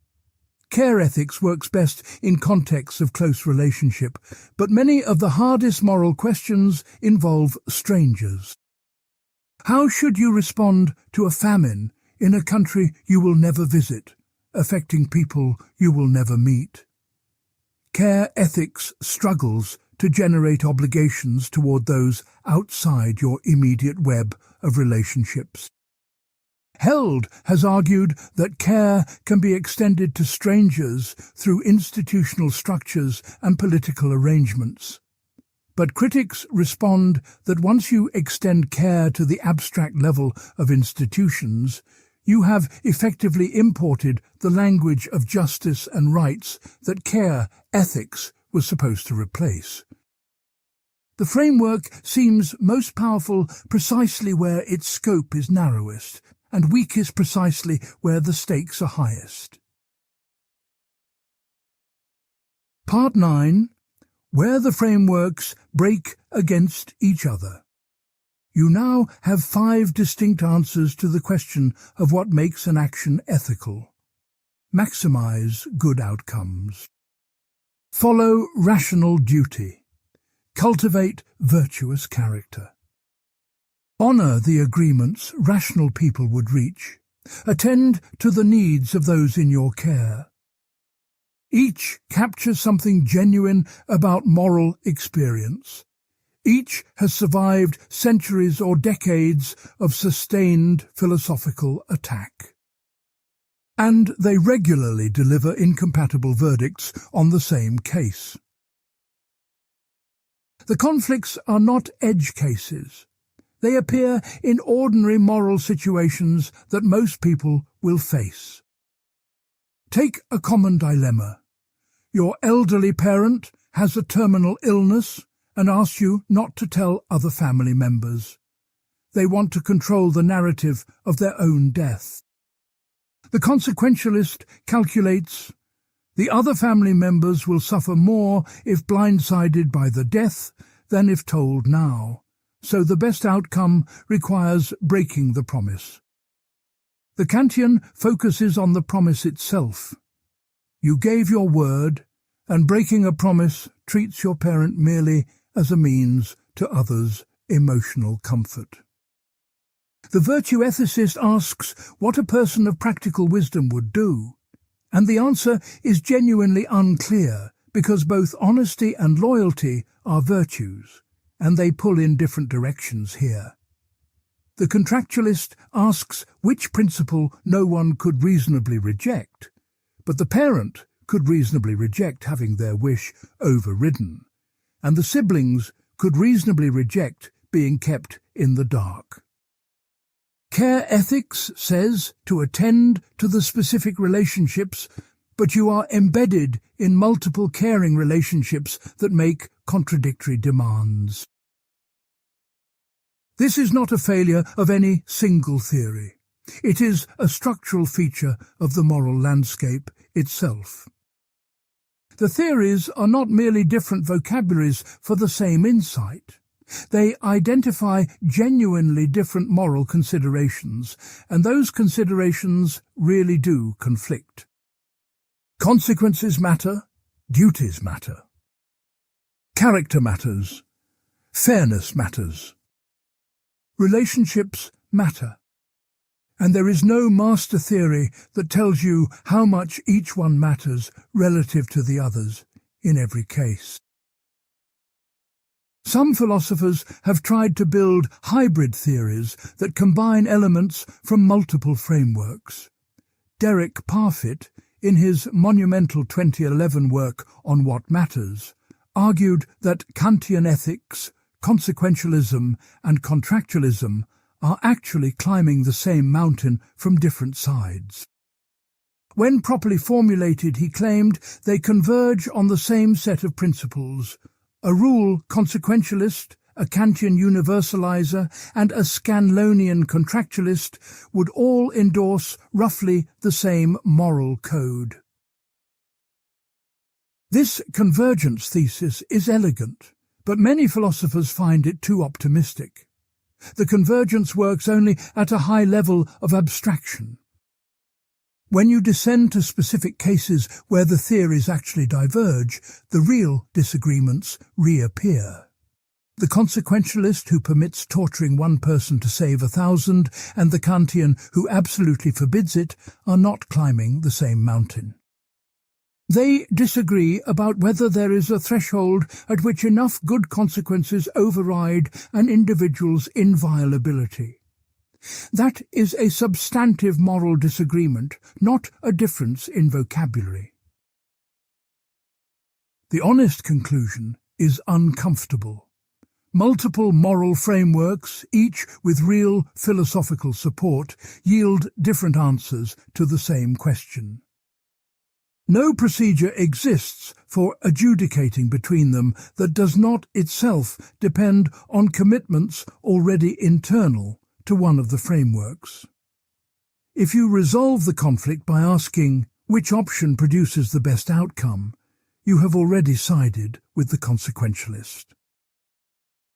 Care ethics works best in contexts of close relationship, but many of the hardest moral questions involve strangers. How should you respond to a famine in a country you will never visit, affecting people you will never meet? Care ethics struggles to generate obligations toward those outside your immediate web of relationships. Held has argued that care can be extended to strangers through institutional structures and political arrangements. But critics respond that once you extend care to the abstract level of institutions, you have effectively imported the language of justice and rights that care ethics was supposed to replace. The framework seems most powerful precisely where its scope is narrowest, and weakest precisely where the stakes are highest. Part 9. Where the frameworks break against each other. You now have 5 distinct answers to the question of what makes an action ethical. Maximize good outcomes. Follow rational duty. Cultivate virtuous character. Honor the agreements rational people would reach. Attend to the needs of those in your care. Each captures something genuine about moral experience. Each has survived centuries or decades of sustained philosophical attack. And they regularly deliver incompatible verdicts on the same case. The conflicts are not edge cases. They appear in ordinary moral situations that most people will face. Take a common dilemma. Your elderly parent has a terminal illness and asks you not to tell other family members. They want to control the narrative of their own death. The consequentialist calculates the other family members will suffer more if blindsided by the death than if told now. So the best outcome requires breaking the promise. The Kantian focuses on the promise itself. You gave your word, and breaking a promise treats your parent merely as a means to others' emotional comfort. The virtue ethicist asks what a person of practical wisdom would do, and the answer is genuinely unclear because both honesty and loyalty are virtues, and they pull in different directions here. The contractualist asks which principle no one could reasonably reject, but the parent could reasonably reject having their wish overridden, and the siblings could reasonably reject being kept in the dark. Care ethics says to attend to the specific relationships, but you are embedded in multiple caring relationships that make contradictory demands. This is not a failure of any single theory. It is a structural feature of the moral landscape itself. The theories are not merely different vocabularies for the same insight. They identify genuinely different moral considerations, and those considerations really do conflict. Consequences matter, duties matter. Character matters, fairness matters. Relationships matter, and there is no master theory that tells you how much each one matters relative to the others in every case. Some philosophers have tried to build hybrid theories that combine elements from multiple frameworks. Derek Parfit, in his monumental 2011 work on What Matters, argued that Kantian ethics, consequentialism and contractualism are actually climbing the same mountain from different sides. When properly formulated, he claimed they converge on the same set of principles. A rule consequentialist, a Kantian universalizer, and a Scanlonian contractualist would all endorse roughly the same moral code. This convergence thesis is elegant, but many philosophers find it too optimistic. The convergence works only at a high level of abstraction. When you descend to specific cases where the theories actually diverge, the real disagreements reappear. The consequentialist who permits torturing one person to save 1,000 and the Kantian who absolutely forbids it are not climbing the same mountain. They disagree about whether there is a threshold at which enough good consequences override an individual's inviolability. That is a substantive moral disagreement, not a difference in vocabulary. The honest conclusion is uncomfortable. Multiple moral frameworks, each with real philosophical support, yield different answers to the same question. No procedure exists for adjudicating between them that does not itself depend on commitments already internal to one of the frameworks. If you resolve the conflict by asking which option produces the best outcome, you have already sided with the consequentialist.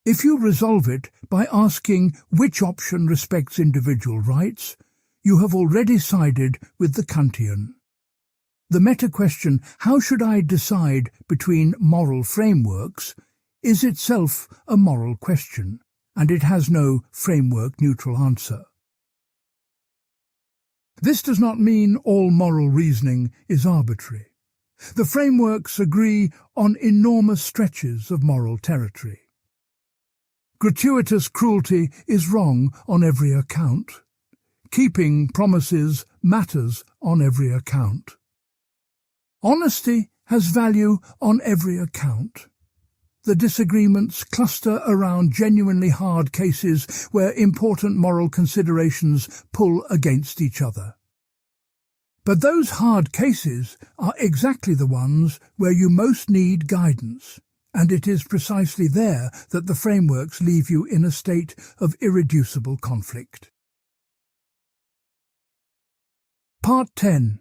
If you resolve it by asking which option respects individual rights, you have already sided with the Kantian. The meta-question, how should I decide between moral frameworks, is itself a moral question, and it has no framework-neutral answer. This does not mean all moral reasoning is arbitrary. The frameworks agree on enormous stretches of moral territory. Gratuitous cruelty is wrong on every account. Keeping promises matters on every account. Honesty has value on every account. The disagreements cluster around genuinely hard cases where important moral considerations pull against each other. But those hard cases are exactly the ones where you most need guidance, and it is precisely there that the frameworks leave you in a state of irreducible conflict. Part 10.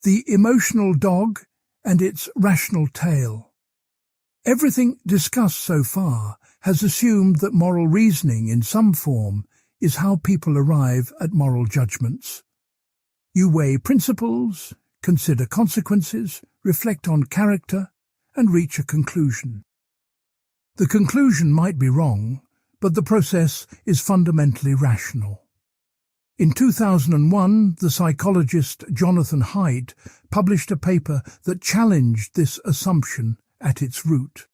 The emotional dog and its rational tail. Everything discussed so far has assumed that moral reasoning in some form is how people arrive at moral judgments. You weigh principles, consider consequences, reflect on character, and reach a conclusion. The conclusion might be wrong, but the process is fundamentally rational. In 2001, the psychologist Jonathan Haidt published a paper that challenged this assumption at its root.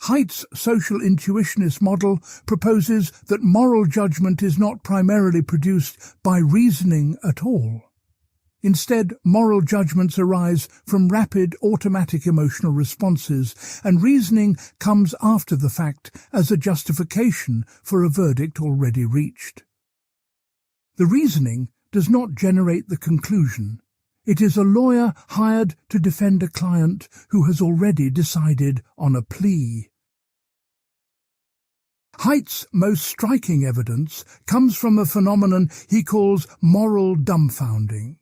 Haidt's social intuitionist model proposes that moral judgment is not primarily produced by reasoning at all. Instead, moral judgments arise from rapid, automatic emotional responses, and reasoning comes after the fact as a justification for a verdict already reached. The reasoning does not generate the conclusion. It is a lawyer hired to defend a client who has already decided on a plea. Haidt's most striking evidence comes from a phenomenon he calls moral dumbfounding.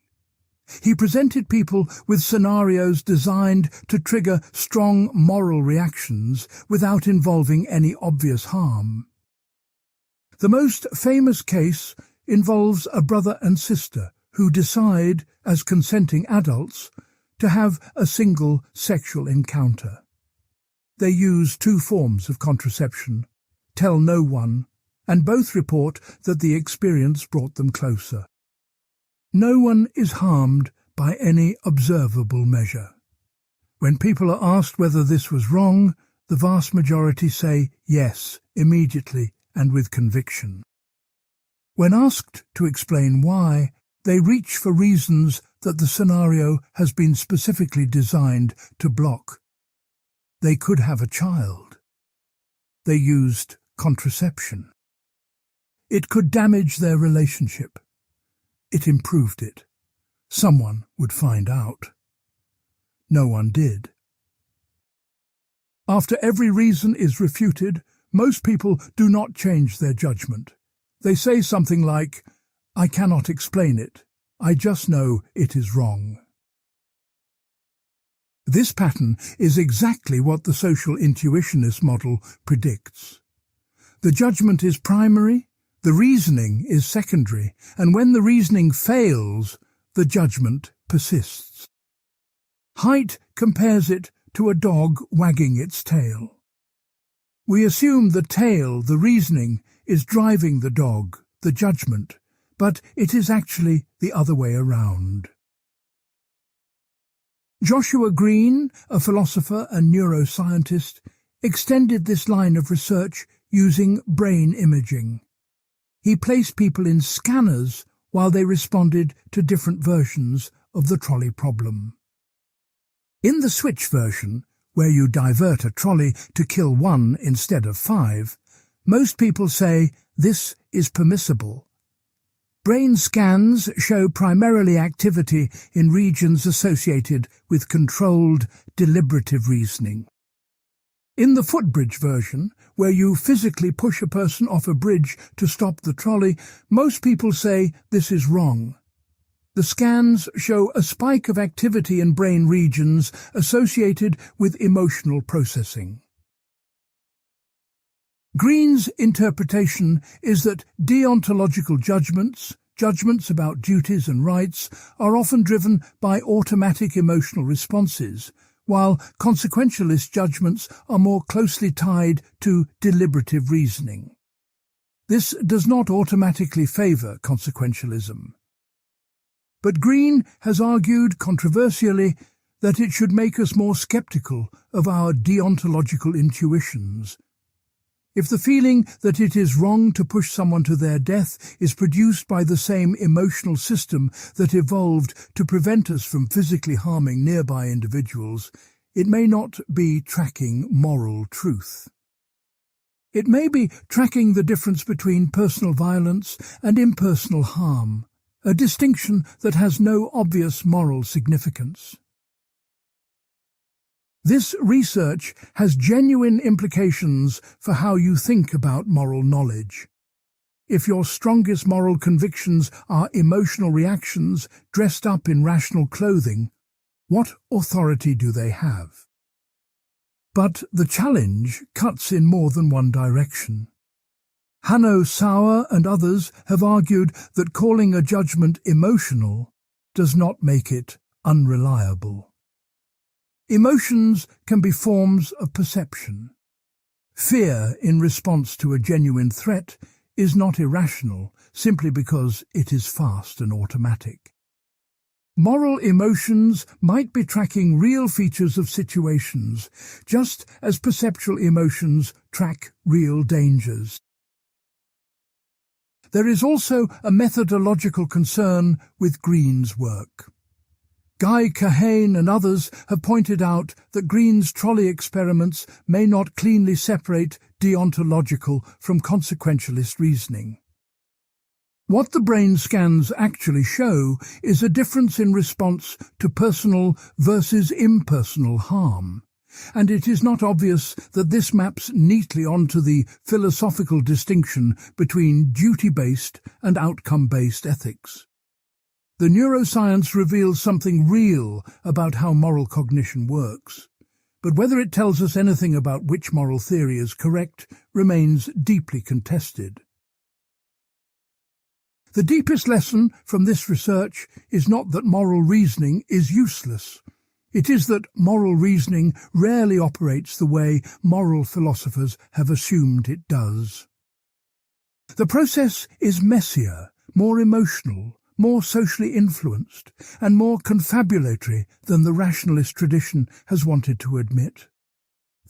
He presented people with scenarios designed to trigger strong moral reactions without involving any obvious harm. The most famous case involves a brother and sister who decide, as consenting adults, to have a single sexual encounter. They use 2 forms of contraception, tell no one, and both report that the experience brought them closer. No one is harmed by any observable measure. When people are asked whether this was wrong, the vast majority say yes, immediately and with conviction. When asked to explain why, they reach for reasons that the scenario has been specifically designed to block. They could have a child. They used contraception. It could damage their relationship. It improved it. Someone would find out. No one did. After every reason is refuted, most people do not change their judgment. They say something like, "I cannot explain it. I just know it is wrong." This pattern is exactly what the social intuitionist model predicts. The judgment is primary, the reasoning is secondary, and when the reasoning fails, the judgment persists. Haidt compares it to a dog wagging its tail. We assume the tail, the reasoning, is driving the dog, the judgment, but it is actually the other way around. Joshua Green, a philosopher and neuroscientist, extended this line of research using brain imaging. He placed people in scanners while they responded to different versions of the trolley problem. In the switch version, where you divert a trolley to kill 1 instead of 5, most people say this is permissible. Brain scans show primarily activity in regions associated with controlled, deliberative reasoning. In the footbridge version, where you physically push a person off a bridge to stop the trolley, most people say this is wrong. The scans show a spike of activity in brain regions associated with emotional processing. Green's interpretation is that deontological judgments about duties and rights, are often driven by automatic emotional responses, while consequentialist judgments are more closely tied to deliberative reasoning. This does not automatically favour consequentialism. But Green has argued controversially that it should make us more sceptical of our deontological intuitions. If the feeling that it is wrong to push someone to their death is produced by the same emotional system that evolved to prevent us from physically harming nearby individuals, it may not be tracking moral truth. It may be tracking the difference between personal violence and impersonal harm, a distinction that has no obvious moral significance. This research has genuine implications for how you think about moral knowledge. If your strongest moral convictions are emotional reactions dressed up in rational clothing, what authority do they have? But the challenge cuts in more than one direction. Hanno Sauer and others have argued that calling a judgment emotional does not make it unreliable. Emotions can be forms of perception. Fear in response to a genuine threat is not irrational simply because it is fast and automatic. Moral emotions might be tracking real features of situations, just as perceptual emotions track real dangers. There is also a methodological concern with Green's work. Guy Kahane and others have pointed out that Green's trolley experiments may not cleanly separate deontological from consequentialist reasoning. What the brain scans actually show is a difference in response to personal versus impersonal harm, and it is not obvious that this maps neatly onto the philosophical distinction between duty-based and outcome-based ethics. The neuroscience reveals something real about how moral cognition works, but whether it tells us anything about which moral theory is correct remains deeply contested. The deepest lesson from this research is not that moral reasoning is useless. It is that moral reasoning rarely operates the way moral philosophers have assumed it does. The process is messier, more emotional, more socially influenced, and more confabulatory than the rationalist tradition has wanted to admit.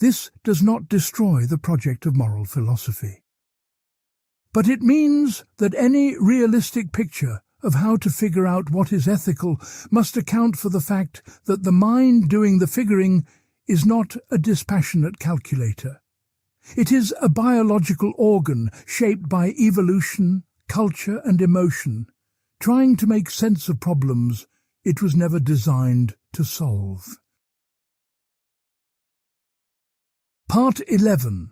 This does not destroy the project of moral philosophy. But it means that any realistic picture of how to figure out what is ethical must account for the fact that the mind doing the figuring is not a dispassionate calculator. It is a biological organ shaped by evolution, culture, and emotion, trying to make sense of problems it was never designed to solve. Part 11.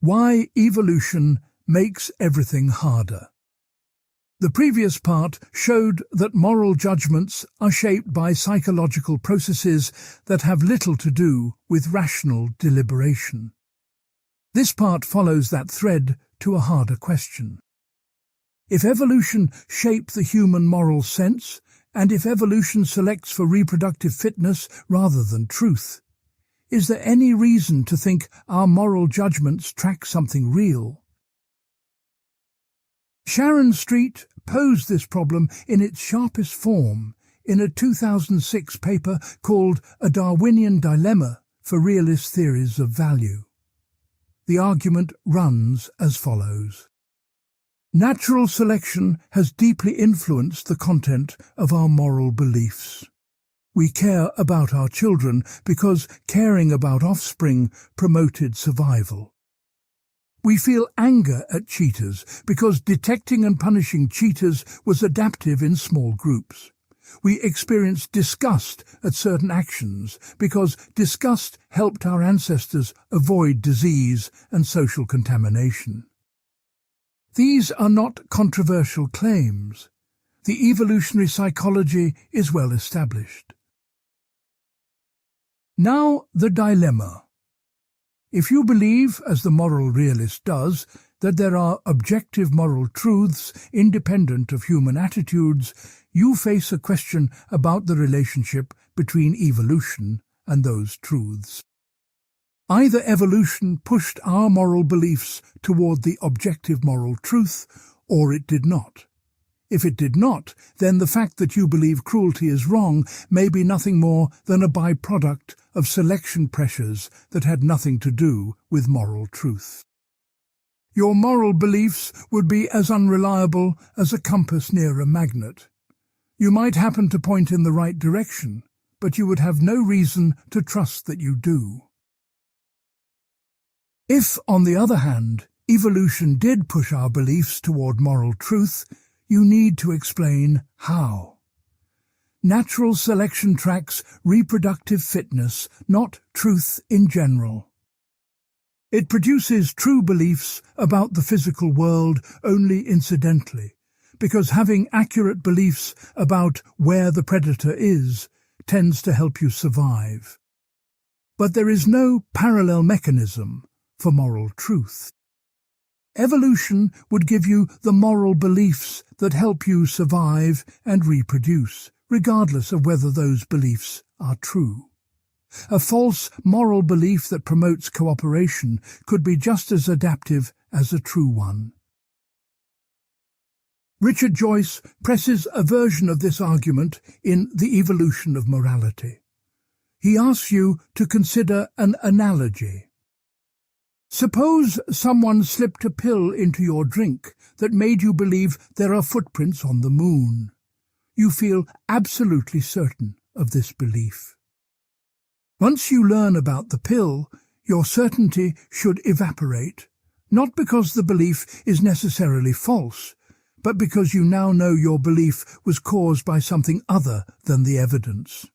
Why Evolution Makes Everything Harder. The previous part showed that moral judgments are shaped by psychological processes that have little to do with rational deliberation. This part follows that thread to a harder question. If evolution shaped the human moral sense, and if evolution selects for reproductive fitness rather than truth, is there any reason to think our moral judgments track something real? Sharon Street posed this problem in its sharpest form in a 2006 paper called A Darwinian Dilemma for Realist Theories of Value. The argument runs as follows. Natural selection has deeply influenced the content of our moral beliefs. We care about our children because caring about offspring promoted survival. We feel anger at cheaters because detecting and punishing cheaters was adaptive in small groups. We experience disgust at certain actions because disgust helped our ancestors avoid disease and social contamination. These are not controversial claims. The evolutionary psychology is well established. Now the dilemma. If you believe, as the moral realist does, that there are objective moral truths independent of human attitudes, you face a question about the relationship between evolution and those truths. Either evolution pushed our moral beliefs toward the objective moral truth, or it did not. If it did not, then the fact that you believe cruelty is wrong may be nothing more than a byproduct of selection pressures that had nothing to do with moral truth. Your moral beliefs would be as unreliable as a compass near a magnet. You might happen to point in the right direction, but you would have no reason to trust that you do. If, on the other hand, evolution did push our beliefs toward moral truth, you need to explain how. Natural selection tracks reproductive fitness, not truth in general. It produces true beliefs about the physical world only incidentally, because having accurate beliefs about where the predator is tends to help you survive. But there is no parallel mechanism for moral truth. Evolution would give you the moral beliefs that help you survive and reproduce, regardless of whether those beliefs are true. A false moral belief that promotes cooperation could be just as adaptive as a true one. Richard Joyce presses a version of this argument in The Evolution of Morality. He asks you to consider an analogy. Suppose someone slipped a pill into your drink that made you believe there are footprints on the moon. You feel absolutely certain of this belief. Once you learn about the pill, your certainty should evaporate, not because the belief is necessarily false, but because you now know your belief was caused by something other than the evidence.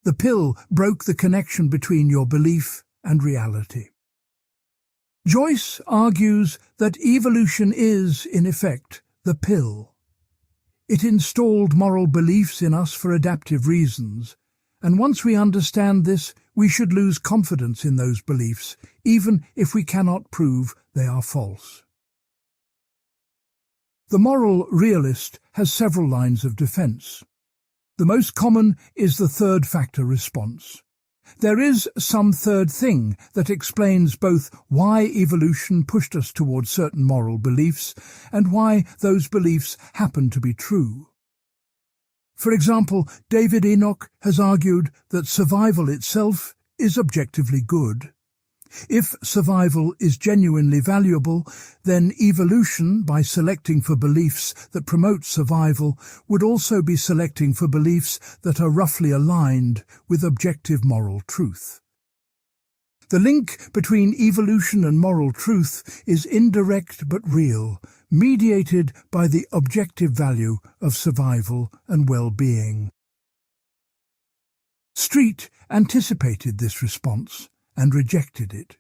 The pill broke the connection between your belief and reality. Joyce argues that evolution is, in effect, the pill. It installed moral beliefs in us for adaptive reasons, and once we understand this, we should lose confidence in those beliefs, even if we cannot prove they are false. The moral realist has several lines of defense. The most common is the third factor response. There is some third thing that explains both why evolution pushed us towards certain moral beliefs and why those beliefs happen to be true. For example, David Enoch has argued that survival itself is objectively good. If survival is genuinely valuable, then evolution, by selecting for beliefs that promote survival, would also be selecting for beliefs that are roughly aligned with objective moral truth. The link between evolution and moral truth is indirect but real, mediated by the objective value of survival and well-being. Street anticipated this response and rejected it.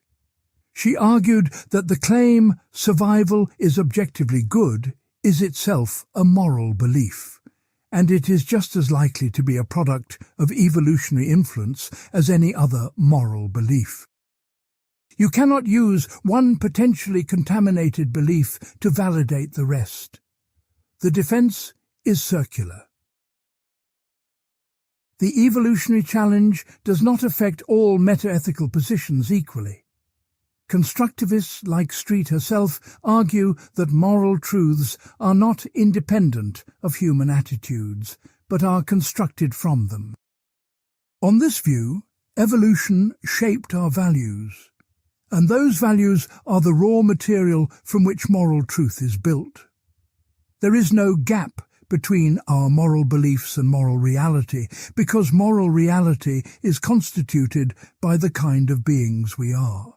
She argued that the claim survival is objectively good is itself a moral belief, and it is just as likely to be a product of evolutionary influence as any other moral belief. You cannot use one potentially contaminated belief to validate the rest. The defense is circular. The evolutionary challenge does not affect all metaethical positions equally. Constructivists like Street herself argue that moral truths are not independent of human attitudes, but are constructed from them. On this view, evolution shaped our values, and those values are the raw material from which moral truth is built. There is no gap between our moral beliefs and moral reality, because moral reality is constituted by the kind of beings we are.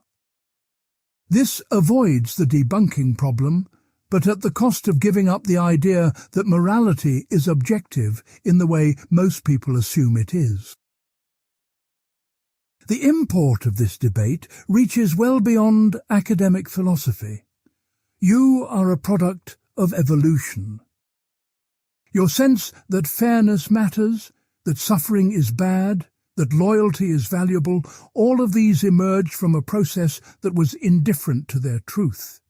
This avoids the debunking problem, but at the cost of giving up the idea that morality is objective in the way most people assume it is. The import of this debate reaches well beyond academic philosophy. You are a product of evolution. Your sense that fairness matters, that suffering is bad, that loyalty is valuable, all of these emerged from a process that was indifferent to their truth.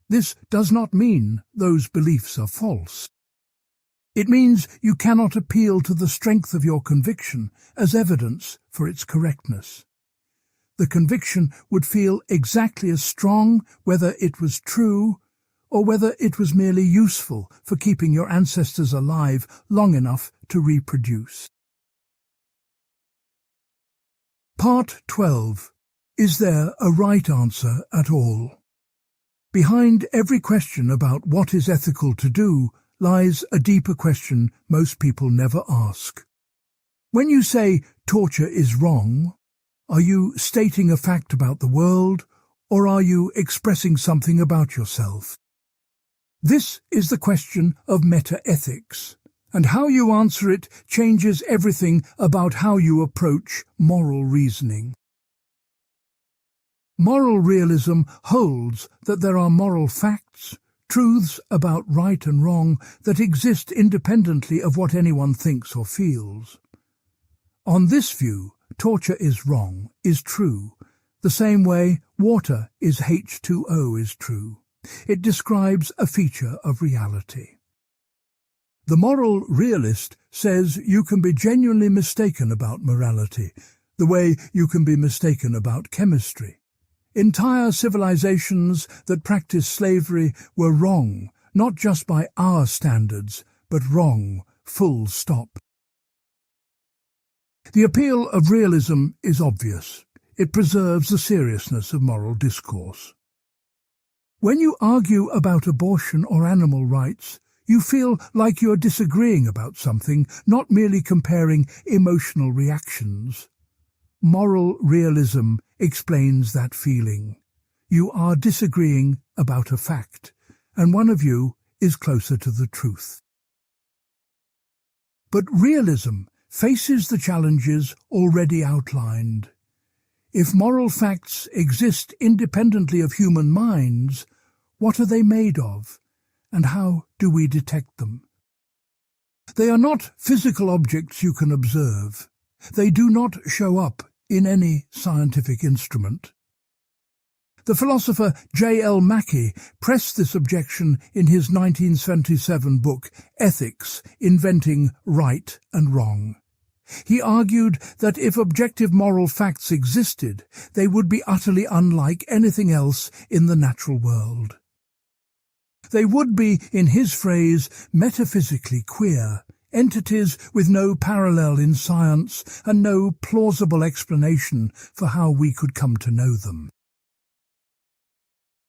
This does not mean those beliefs are false. It means you cannot appeal to the strength of your conviction as evidence for its correctness. The conviction would feel exactly as strong whether it was true or whether it was merely useful for keeping your ancestors alive long enough to reproduce. Part 12. Is there a right answer at all? Behind every question about what is ethical to do lies a deeper question most people never ask. When you say torture is wrong, are you stating a fact about the world, or are you expressing something about yourself? This is the question of metaethics, and how you answer it changes everything about how you approach moral reasoning. Moral realism holds that there are moral facts, truths about right and wrong that exist independently of what anyone thinks or feels. On this view, torture is wrong, is true, the same way water is H2O is true. It describes a feature of reality. The moral realist says you can be genuinely mistaken about morality, the way you can be mistaken about chemistry. Entire civilizations that practiced slavery were wrong, not just by our standards, but wrong, full stop. The appeal of realism is obvious. It preserves the seriousness of moral discourse. When you argue about abortion or animal rights, you feel like you're disagreeing about something, not merely comparing emotional reactions. Moral realism explains that feeling. You are disagreeing about a fact, and one of you is closer to the truth. But realism faces the challenges already outlined. If moral facts exist independently of human minds, what are they made of, and how do we detect them? They are not physical objects you can observe. They do not show up in any scientific instrument. The philosopher J.L. Mackie pressed this objection in his 1977 book, Ethics, Inventing Right and Wrong. He argued that if objective moral facts existed, they would be utterly unlike anything else in the natural world. They would be, in his phrase, metaphysically queer, entities with no parallel in science and no plausible explanation for how we could come to know them.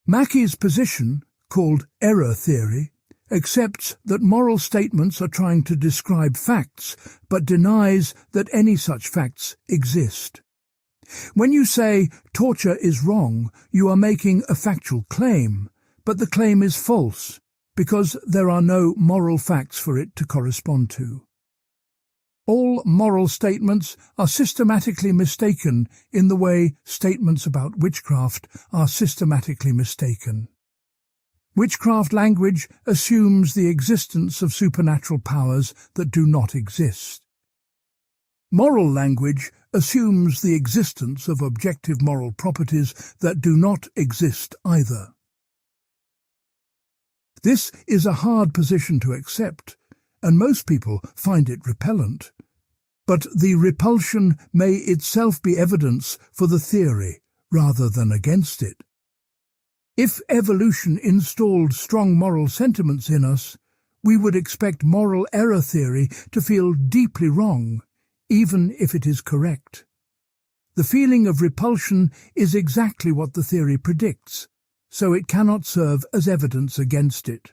Mackie's position, called error theory, accepts that moral statements are trying to describe facts, but denies that any such facts exist. When you say torture is wrong, you are making a factual claim, but the claim is false, because there are no moral facts for it to correspond to. All moral statements are systematically mistaken in the way statements about witchcraft are systematically mistaken. Witchcraft language assumes the existence of supernatural powers that do not exist. Moral language assumes the existence of objective moral properties that do not exist either. This is a hard position to accept, and most people find it repellent. But the repulsion may itself be evidence for the theory rather than against it. If evolution installed strong moral sentiments in us, we would expect moral error theory to feel deeply wrong, even if it is correct. The feeling of repulsion is exactly what the theory predicts, so it cannot serve as evidence against it.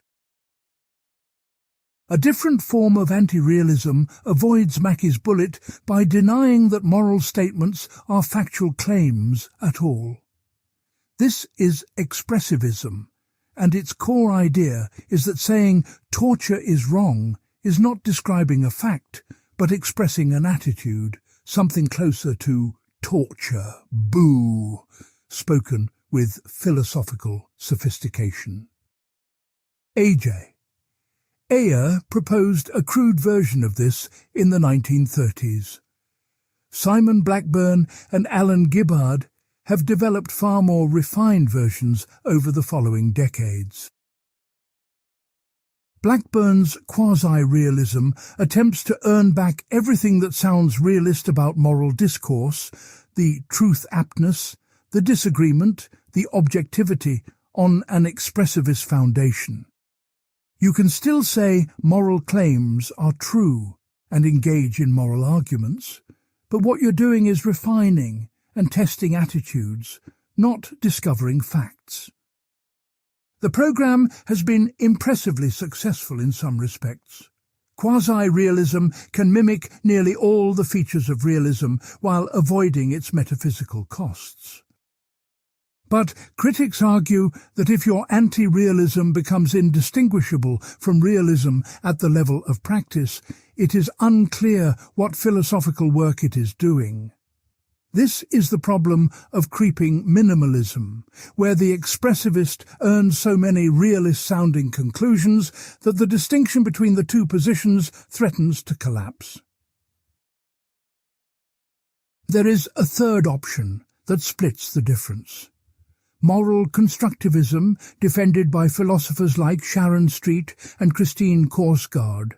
A different form of anti-realism avoids Mackie's bullet by denying that moral statements are factual claims at all. This is expressivism, and its core idea is that saying torture is wrong is not describing a fact, but expressing an attitude, something closer to torture, boo, spoken with philosophical sophistication. A.J. Ayer proposed a crude version of this in the 1930s. Simon Blackburn and Alan Gibbard have developed far more refined versions over the following decades. Blackburn's quasi-realism attempts to earn back everything that sounds realist about moral discourse, the truth aptness, the disagreement, the objectivity, on an expressivist foundation. You can still say moral claims are true and engage in moral arguments, but what you're doing is refining and testing attitudes, not discovering facts. The program has been impressively successful in some respects. Quasi-realism can mimic nearly all the features of realism while avoiding its metaphysical costs. But critics argue that if your anti-realism becomes indistinguishable from realism at the level of practice, it is unclear what philosophical work it is doing. This is the problem of creeping minimalism, where the expressivist earns so many realist-sounding conclusions that the distinction between the two positions threatens to collapse. There is a third option that splits the difference. Moral constructivism, defended by philosophers like Sharon Street and Christine Korsgaard,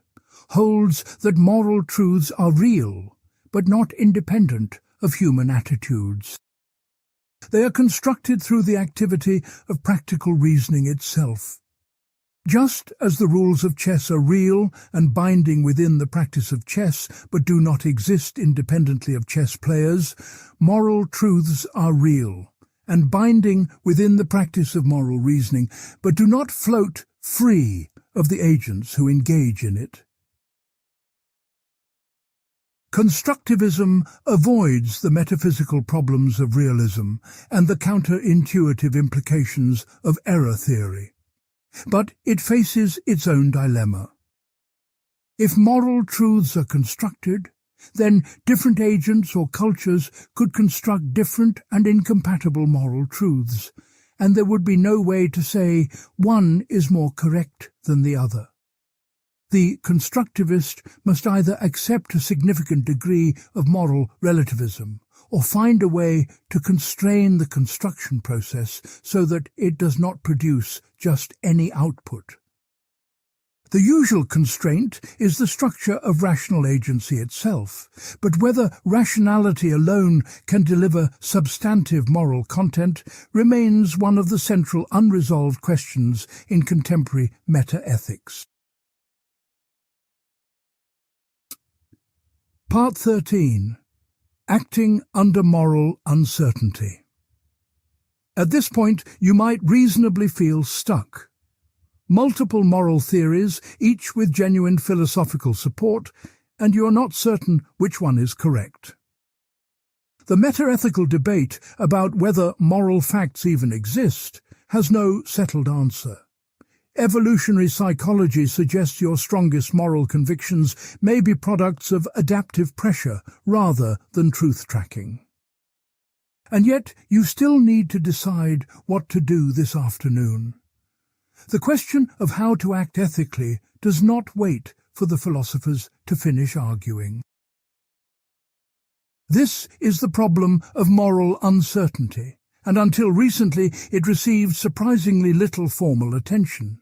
holds that moral truths are real, but not independent of human attitudes. They are constructed through the activity of practical reasoning itself. Just as the rules of chess are real and binding within the practice of chess but do not exist independently of chess players, moral truths are real and binding within the practice of moral reasoning but do not float free of the agents who engage in it. Constructivism avoids the metaphysical problems of realism and the counterintuitive implications of error theory. But it faces its own dilemma. If moral truths are constructed, then different agents or cultures could construct different and incompatible moral truths, and there would be no way to say one is more correct than the other. The constructivist must either accept a significant degree of moral relativism or find a way to constrain the construction process so that it does not produce just any output. The usual constraint is the structure of rational agency itself, but whether rationality alone can deliver substantive moral content remains one of the central unresolved questions in contemporary metaethics. Part 13. Acting under moral uncertainty. At this point, you might reasonably feel stuck. Multiple moral theories, each with genuine philosophical support, and you are not certain which one is correct. The metaethical debate about whether moral facts even exist has no settled answer. Evolutionary psychology suggests your strongest moral convictions may be products of adaptive pressure rather than truth-tracking. And yet you still need to decide what to do this afternoon. The question of how to act ethically does not wait for the philosophers to finish arguing. This is the problem of moral uncertainty, and until recently it received surprisingly little formal attention.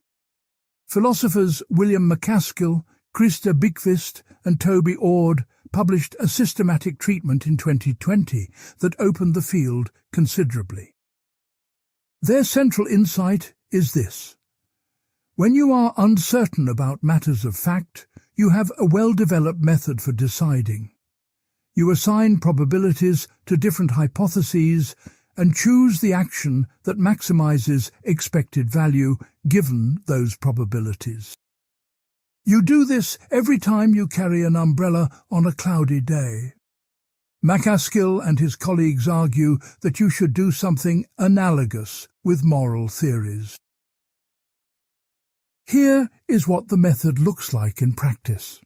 Philosophers William MacAskill, Krista Bikvist and Toby Ord published a systematic treatment in 2020 that opened the field considerably. Their central insight is this: when you are uncertain about matters of fact, you have a well-developed method for deciding. You assign probabilities to different hypotheses and choose the action that maximizes expected value given those probabilities. You do this every time you carry an umbrella on a cloudy day. MacAskill and his colleagues argue that you should do something analogous with moral theories. Here is what the method looks like in practice.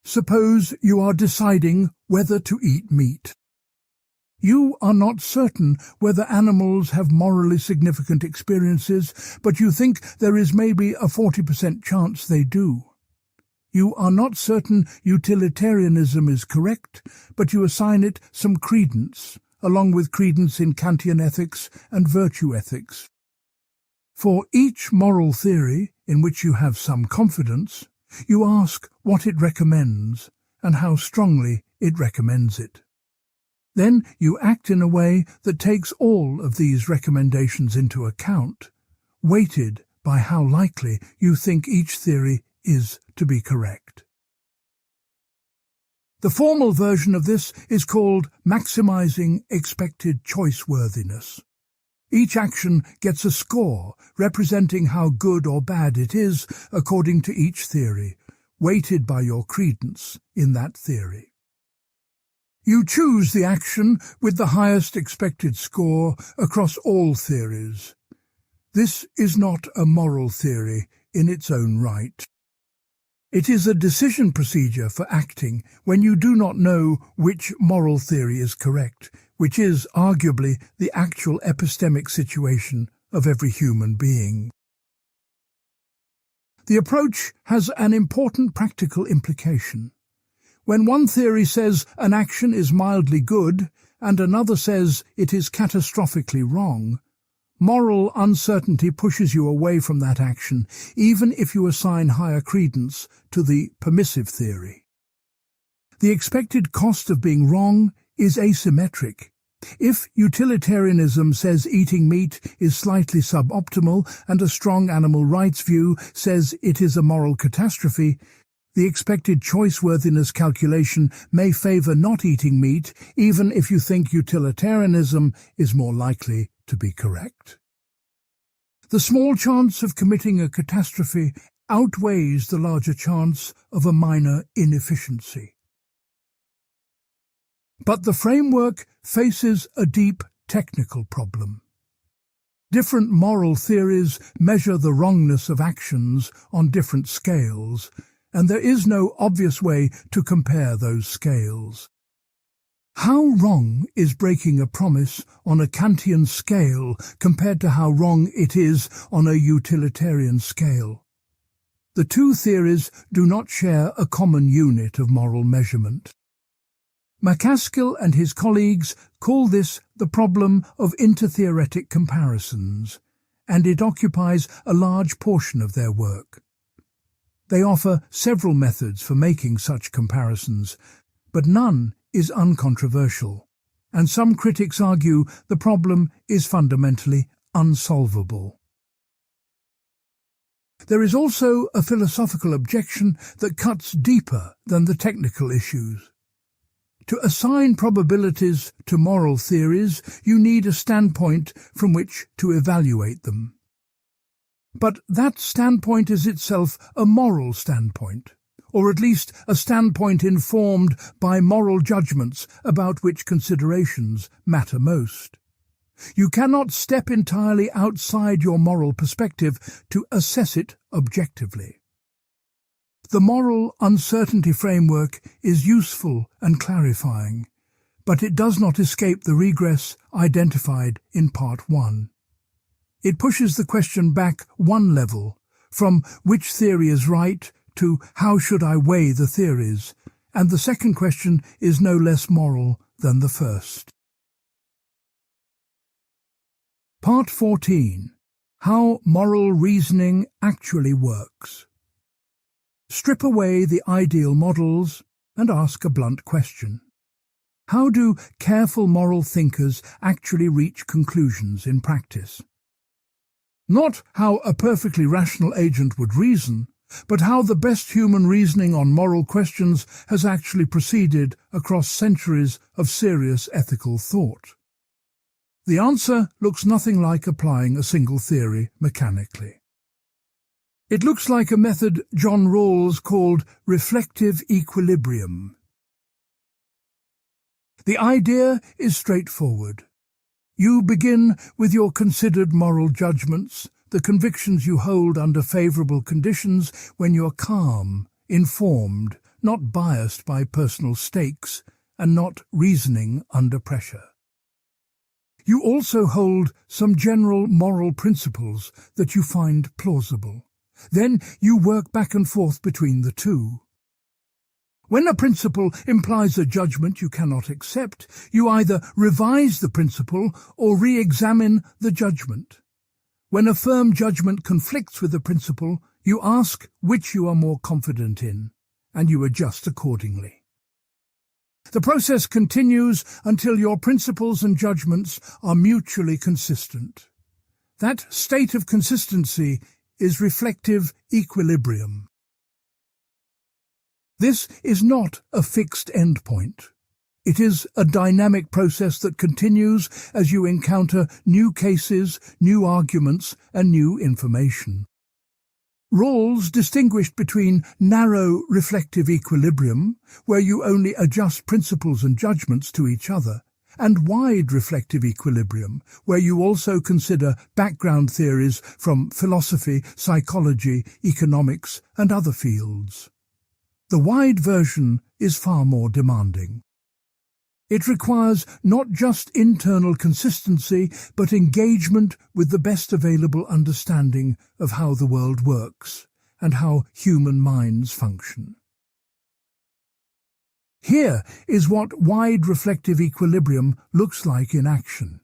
Suppose you are deciding whether to eat meat. You are not certain whether animals have morally significant experiences, but you think there is maybe a 40% chance they do. You are not certain utilitarianism is correct, but you assign it some credence, along with credence in Kantian ethics and virtue ethics. For each moral theory in which you have some confidence, you ask what it recommends and how strongly it recommends it. Then you act in a way that takes all of these recommendations into account, weighted by how likely you think each theory is to be correct. The formal version of this is called maximizing expected choice-worthiness. Each action gets a score representing how good or bad it is according to each theory, weighted by your credence in that theory. You choose the action with the highest expected score across all theories. This is not a moral theory in its own right. It is a decision procedure for acting when you do not know which moral theory is correct, which is arguably the actual epistemic situation of every human being. The approach has an important practical implication. When one theory says an action is mildly good and another says it is catastrophically wrong, moral uncertainty pushes you away from that action, even if you assign higher credence to the permissive theory. The expected cost of being wrong is asymmetric, If utilitarianism says eating meat is slightly suboptimal and a strong animal rights view says it is a moral catastrophe, the expected choice-worthiness calculation may favor not eating meat, even if you think utilitarianism is more likely to be correct. The small chance of committing a catastrophe outweighs the larger chance of a minor inefficiency. But the framework faces a deep technical problem. Different moral theories measure the wrongness of actions on different scales, and there is no obvious way to compare those scales. How wrong is breaking a promise on a Kantian scale compared to how wrong it is on a utilitarian scale? The two theories do not share a common unit of moral measurement. MacAskill and his colleagues call this the problem of intertheoretic comparisons, and it occupies a large portion of their work. They offer several methods for making such comparisons, but none is uncontroversial, and some critics argue the problem is fundamentally unsolvable. There is also a philosophical objection that cuts deeper than the technical issues. To assign probabilities to moral theories, you need a standpoint from which to evaluate them. But that standpoint is itself a moral standpoint, or at least a standpoint informed by moral judgments about which considerations matter most. You cannot step entirely outside your moral perspective to assess it objectively. The moral uncertainty framework is useful and clarifying, but it does not escape the regress identified in Part 1. It pushes the question back one level, from which theory is right to how should I weigh the theories, and the second question is no less moral than the first. Part 14. How moral reasoning actually works. Strip away the ideal models and ask a blunt question. How do careful moral thinkers actually reach conclusions in practice? Not how a perfectly rational agent would reason, but how the best human reasoning on moral questions has actually proceeded across centuries of serious ethical thought. The answer looks nothing like applying a single theory mechanically. It looks like a method John Rawls called reflective equilibrium. The idea is straightforward. You begin with your considered moral judgments, the convictions you hold under favourable conditions when you're calm, informed, not biased by personal stakes, and not reasoning under pressure. You also hold some general moral principles that you find plausible. Then you work back and forth between the two. When a principle implies a judgment you cannot accept, you either revise the principle or re-examine the judgment. When a firm judgment conflicts with a principle, you ask which you are more confident in, and you adjust accordingly. The process continues until your principles and judgments are mutually consistent. That state of consistency is reflective equilibrium. This is not a fixed endpoint. It is a dynamic process that continues as you encounter new cases, new arguments, and new information. Rawls distinguished between narrow reflective equilibrium, where you only adjust principles and judgments to each other, and wide reflective equilibrium, where you also consider background theories from philosophy, psychology, economics, and other fields. The wide version is far more demanding. It requires not just internal consistency, but engagement with the best available understanding of how the world works and how human minds function. Here is what wide reflective equilibrium looks like in action.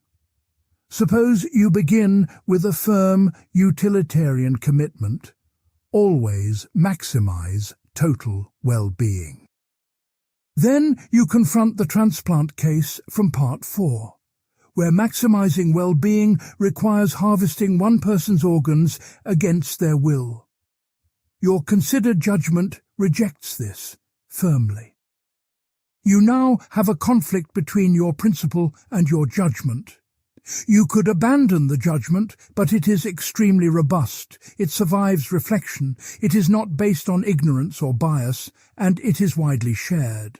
Suppose you begin with a firm utilitarian commitment. Always maximize total well-being. Then you confront the transplant case from Part 4. where maximizing well-being requires harvesting one person's organs against their will. Your considered judgment rejects this firmly. You now have a conflict between your principle and your judgment. You could abandon the judgment, but it is extremely robust. It survives reflection. It is not based on ignorance or bias, and it is widely shared.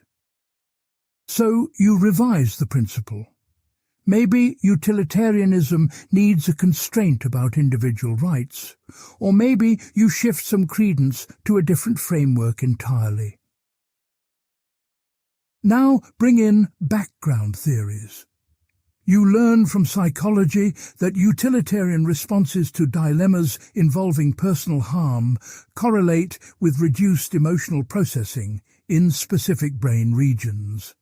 So you revise the principle. Maybe utilitarianism needs a constraint about individual rights, or maybe you shift some credence to a different framework entirely. Now bring in background theories. You learn from psychology that utilitarian responses to dilemmas involving personal harm correlate with reduced emotional processing in specific brain regions.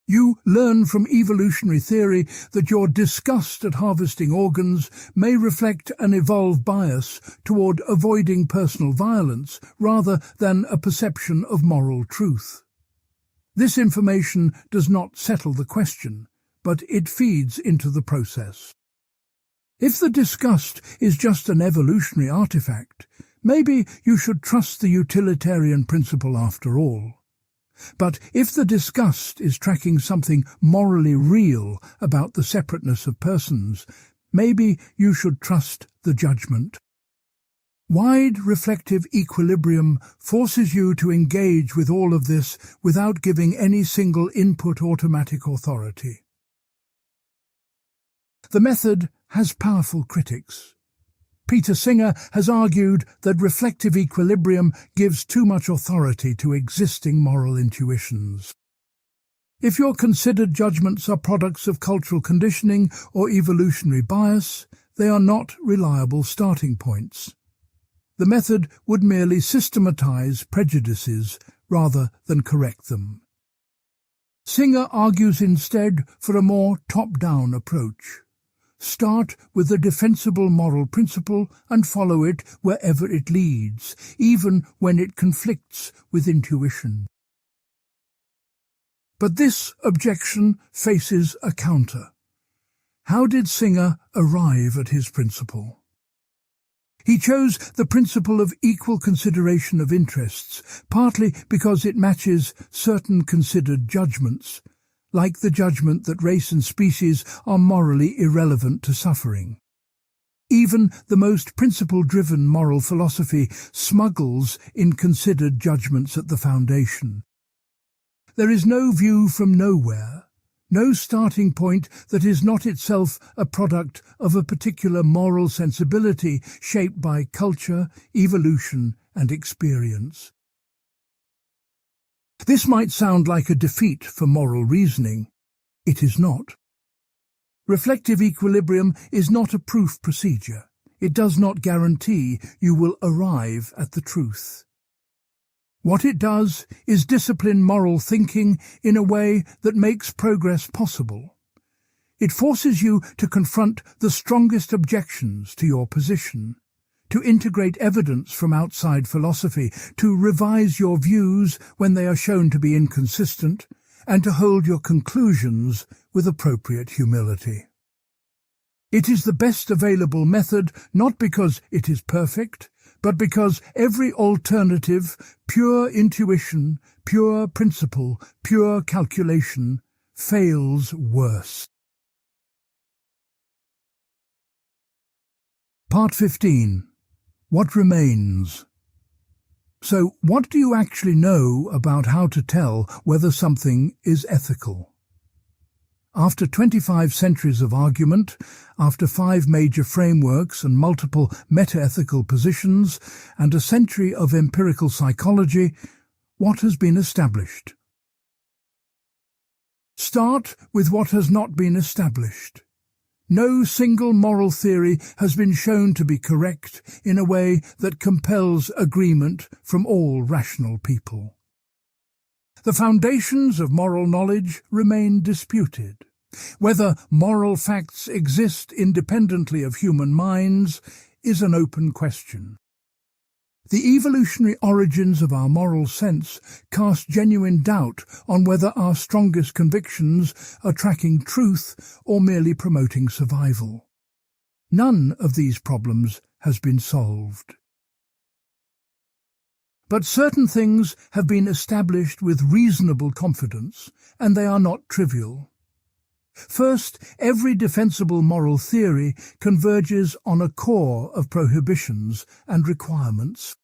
You learn from evolutionary theory that your disgust at harvesting organs may reflect an evolved bias toward avoiding personal violence rather than a perception of moral truth. This information does not settle the question, but it feeds into the process. If the disgust is just an evolutionary artifact, maybe you should trust the utilitarian principle after all. But if the disgust is tracking something morally real about the separateness of persons, maybe you should trust the judgment. Wide reflective equilibrium forces you to engage with all of this without giving any single input automatic authority. The method has powerful critics. Peter Singer has argued that reflective equilibrium gives too much authority to existing moral intuitions. If your considered judgments are products of cultural conditioning or evolutionary bias, they are not reliable starting points. The method would merely systematize prejudices rather than correct them. Singer argues instead for a more top-down approach. Start with a defensible moral principle and follow it wherever it leads, even when it conflicts with intuition. But this objection faces a counter. How did Singer arrive at his principle? He chose the principle of equal consideration of interests, partly because it matches certain considered judgments, like the judgment that race and species are morally irrelevant to suffering. Even the most principle-driven moral philosophy smuggles in considered judgments at the foundation. There is no view from nowhere, no starting point that is not itself a product of a particular moral sensibility shaped by culture, evolution, and experience. This might sound like a defeat for moral reasoning. It is not. Reflective equilibrium is not a proof procedure. It does not guarantee you will arrive at the truth. What it does is discipline moral thinking in a way that makes progress possible. It forces you to confront the strongest objections to your position, to integrate evidence from outside philosophy, to revise your views when they are shown to be inconsistent, and to hold your conclusions with appropriate humility. It is the best available method not because it is perfect, but because every alternative, pure intuition, pure principle, pure calculation, fails worse. Part 15. What remains? So, what do you actually know about how to tell whether something is ethical? After 25 centuries of argument, after 5 major frameworks and multiple meta-ethical positions, and a century of empirical psychology, what has been established? Start with what has not been established. No single moral theory has been shown to be correct in a way that compels agreement from all rational people. The foundations of moral knowledge remain disputed. Whether moral facts exist independently of human minds is an open question. The evolutionary origins of our moral sense cast genuine doubt on whether our strongest convictions are tracking truth or merely promoting survival. None of these problems has been solved. But certain things have been established with reasonable confidence, and they are not trivial. First, every defensible moral theory converges on a core of prohibitions and requirements.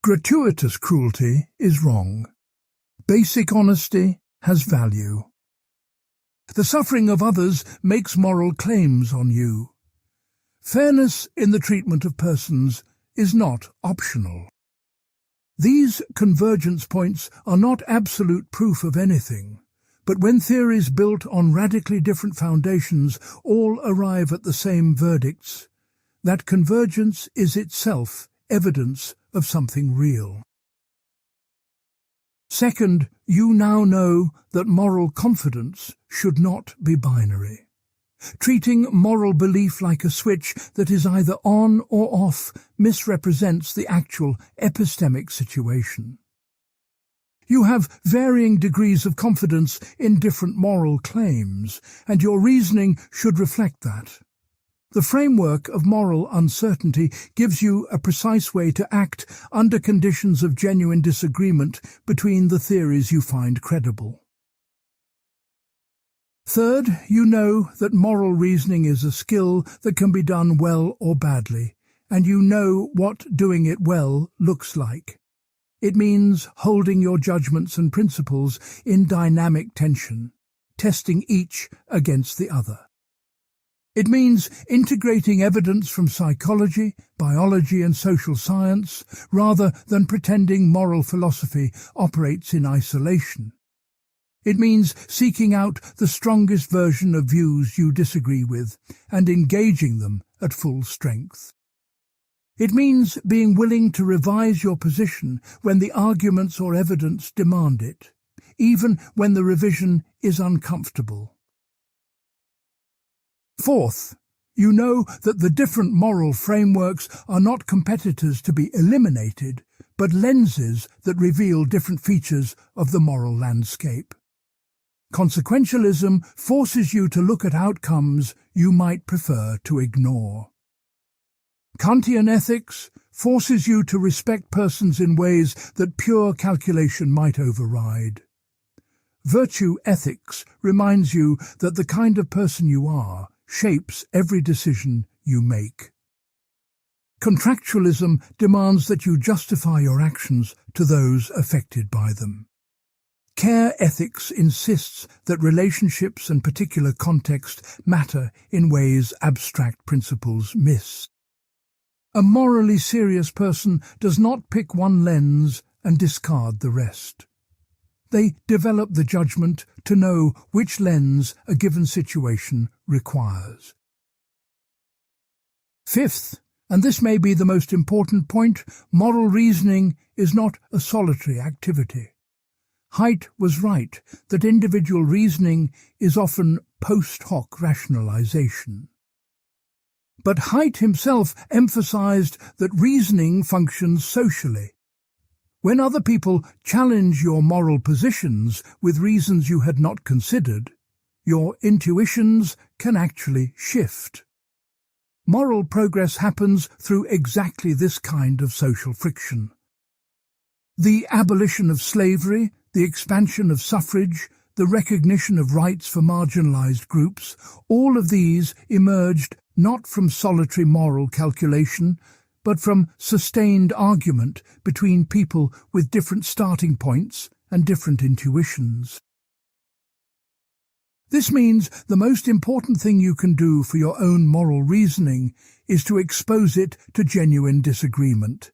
Gratuitous cruelty is wrong. Basic honesty has value. The suffering of others makes moral claims on you. Fairness in the treatment of persons is not optional. These convergence points are not absolute proof of anything. But when theories built on radically different foundations all arrive at the same verdicts, that convergence is itself evidence of something real. Second, you now know that moral confidence should not be binary. Treating moral belief like a switch that is either on or off misrepresents the actual epistemic situation. You have varying degrees of confidence in different moral claims, and your reasoning should reflect that. The framework of moral uncertainty gives you a precise way to act under conditions of genuine disagreement between the theories you find credible. Third, you know that moral reasoning is a skill that can be done well or badly, and you know what doing it well looks like. It means holding your judgments and principles in dynamic tension, testing each against the other. It means integrating evidence from psychology, biology and social science rather than pretending moral philosophy operates in isolation. It means seeking out the strongest version of views you disagree with and engaging them at full strength. It means being willing to revise your position when the arguments or evidence demand it, even when the revision is uncomfortable. Fourth, you know that the different moral frameworks are not competitors to be eliminated, but lenses that reveal different features of the moral landscape. Consequentialism forces you to look at outcomes you might prefer to ignore. Kantian ethics forces you to respect persons in ways that pure calculation might override. Virtue ethics reminds you that the kind of person you are shapes every decision you make. Contractualism demands that you justify your actions to those affected by them. Care ethics insists that relationships and particular context matter in ways abstract principles miss. A morally serious person does not pick one lens and discard the rest. They develop the judgment to know which lens a given situation requires. Fifth, and this may be the most important point, moral reasoning is not a solitary activity. Haidt was right that individual reasoning is often post hoc rationalization. But Haidt himself emphasized that reasoning functions socially. When other people challenge your moral positions with reasons you had not considered, your intuitions can actually shift. Moral progress happens through exactly this kind of social friction. The abolition of slavery, the expansion of suffrage, the recognition of rights for marginalized groups, all of these emerged not from solitary moral calculation, but from sustained argument between people with different starting points and different intuitions. This means the most important thing you can do for your own moral reasoning is to expose it to genuine disagreement.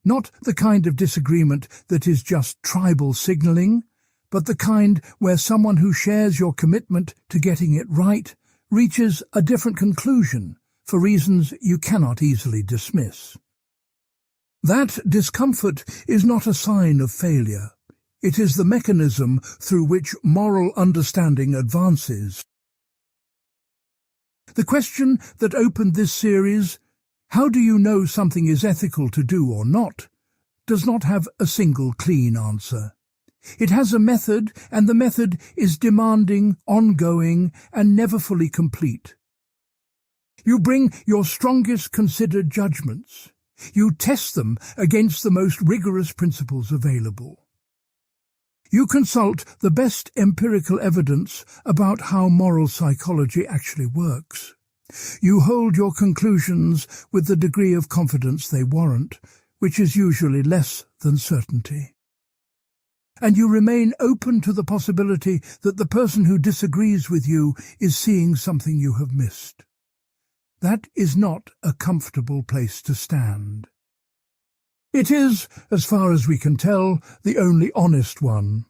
Not the kind of disagreement that is just tribal signaling, but the kind where someone who shares your commitment to getting it right reaches a different conclusion for reasons you cannot easily dismiss. That discomfort is not a sign of failure. It is the mechanism through which moral understanding advances. The question that opened this series, How do you know something is ethical to do or not? Does not have a single clean answer. It has a method, and the method is demanding, ongoing, and never fully complete. You bring your strongest considered judgments. You test them against the most rigorous principles available. You consult the best empirical evidence about how moral psychology actually works. You hold your conclusions with the degree of confidence they warrant, which is usually less than certainty. And you remain open to the possibility that the person who disagrees with you is seeing something you have missed. That is not a comfortable place to stand. It is, as far as we can tell, the only honest one.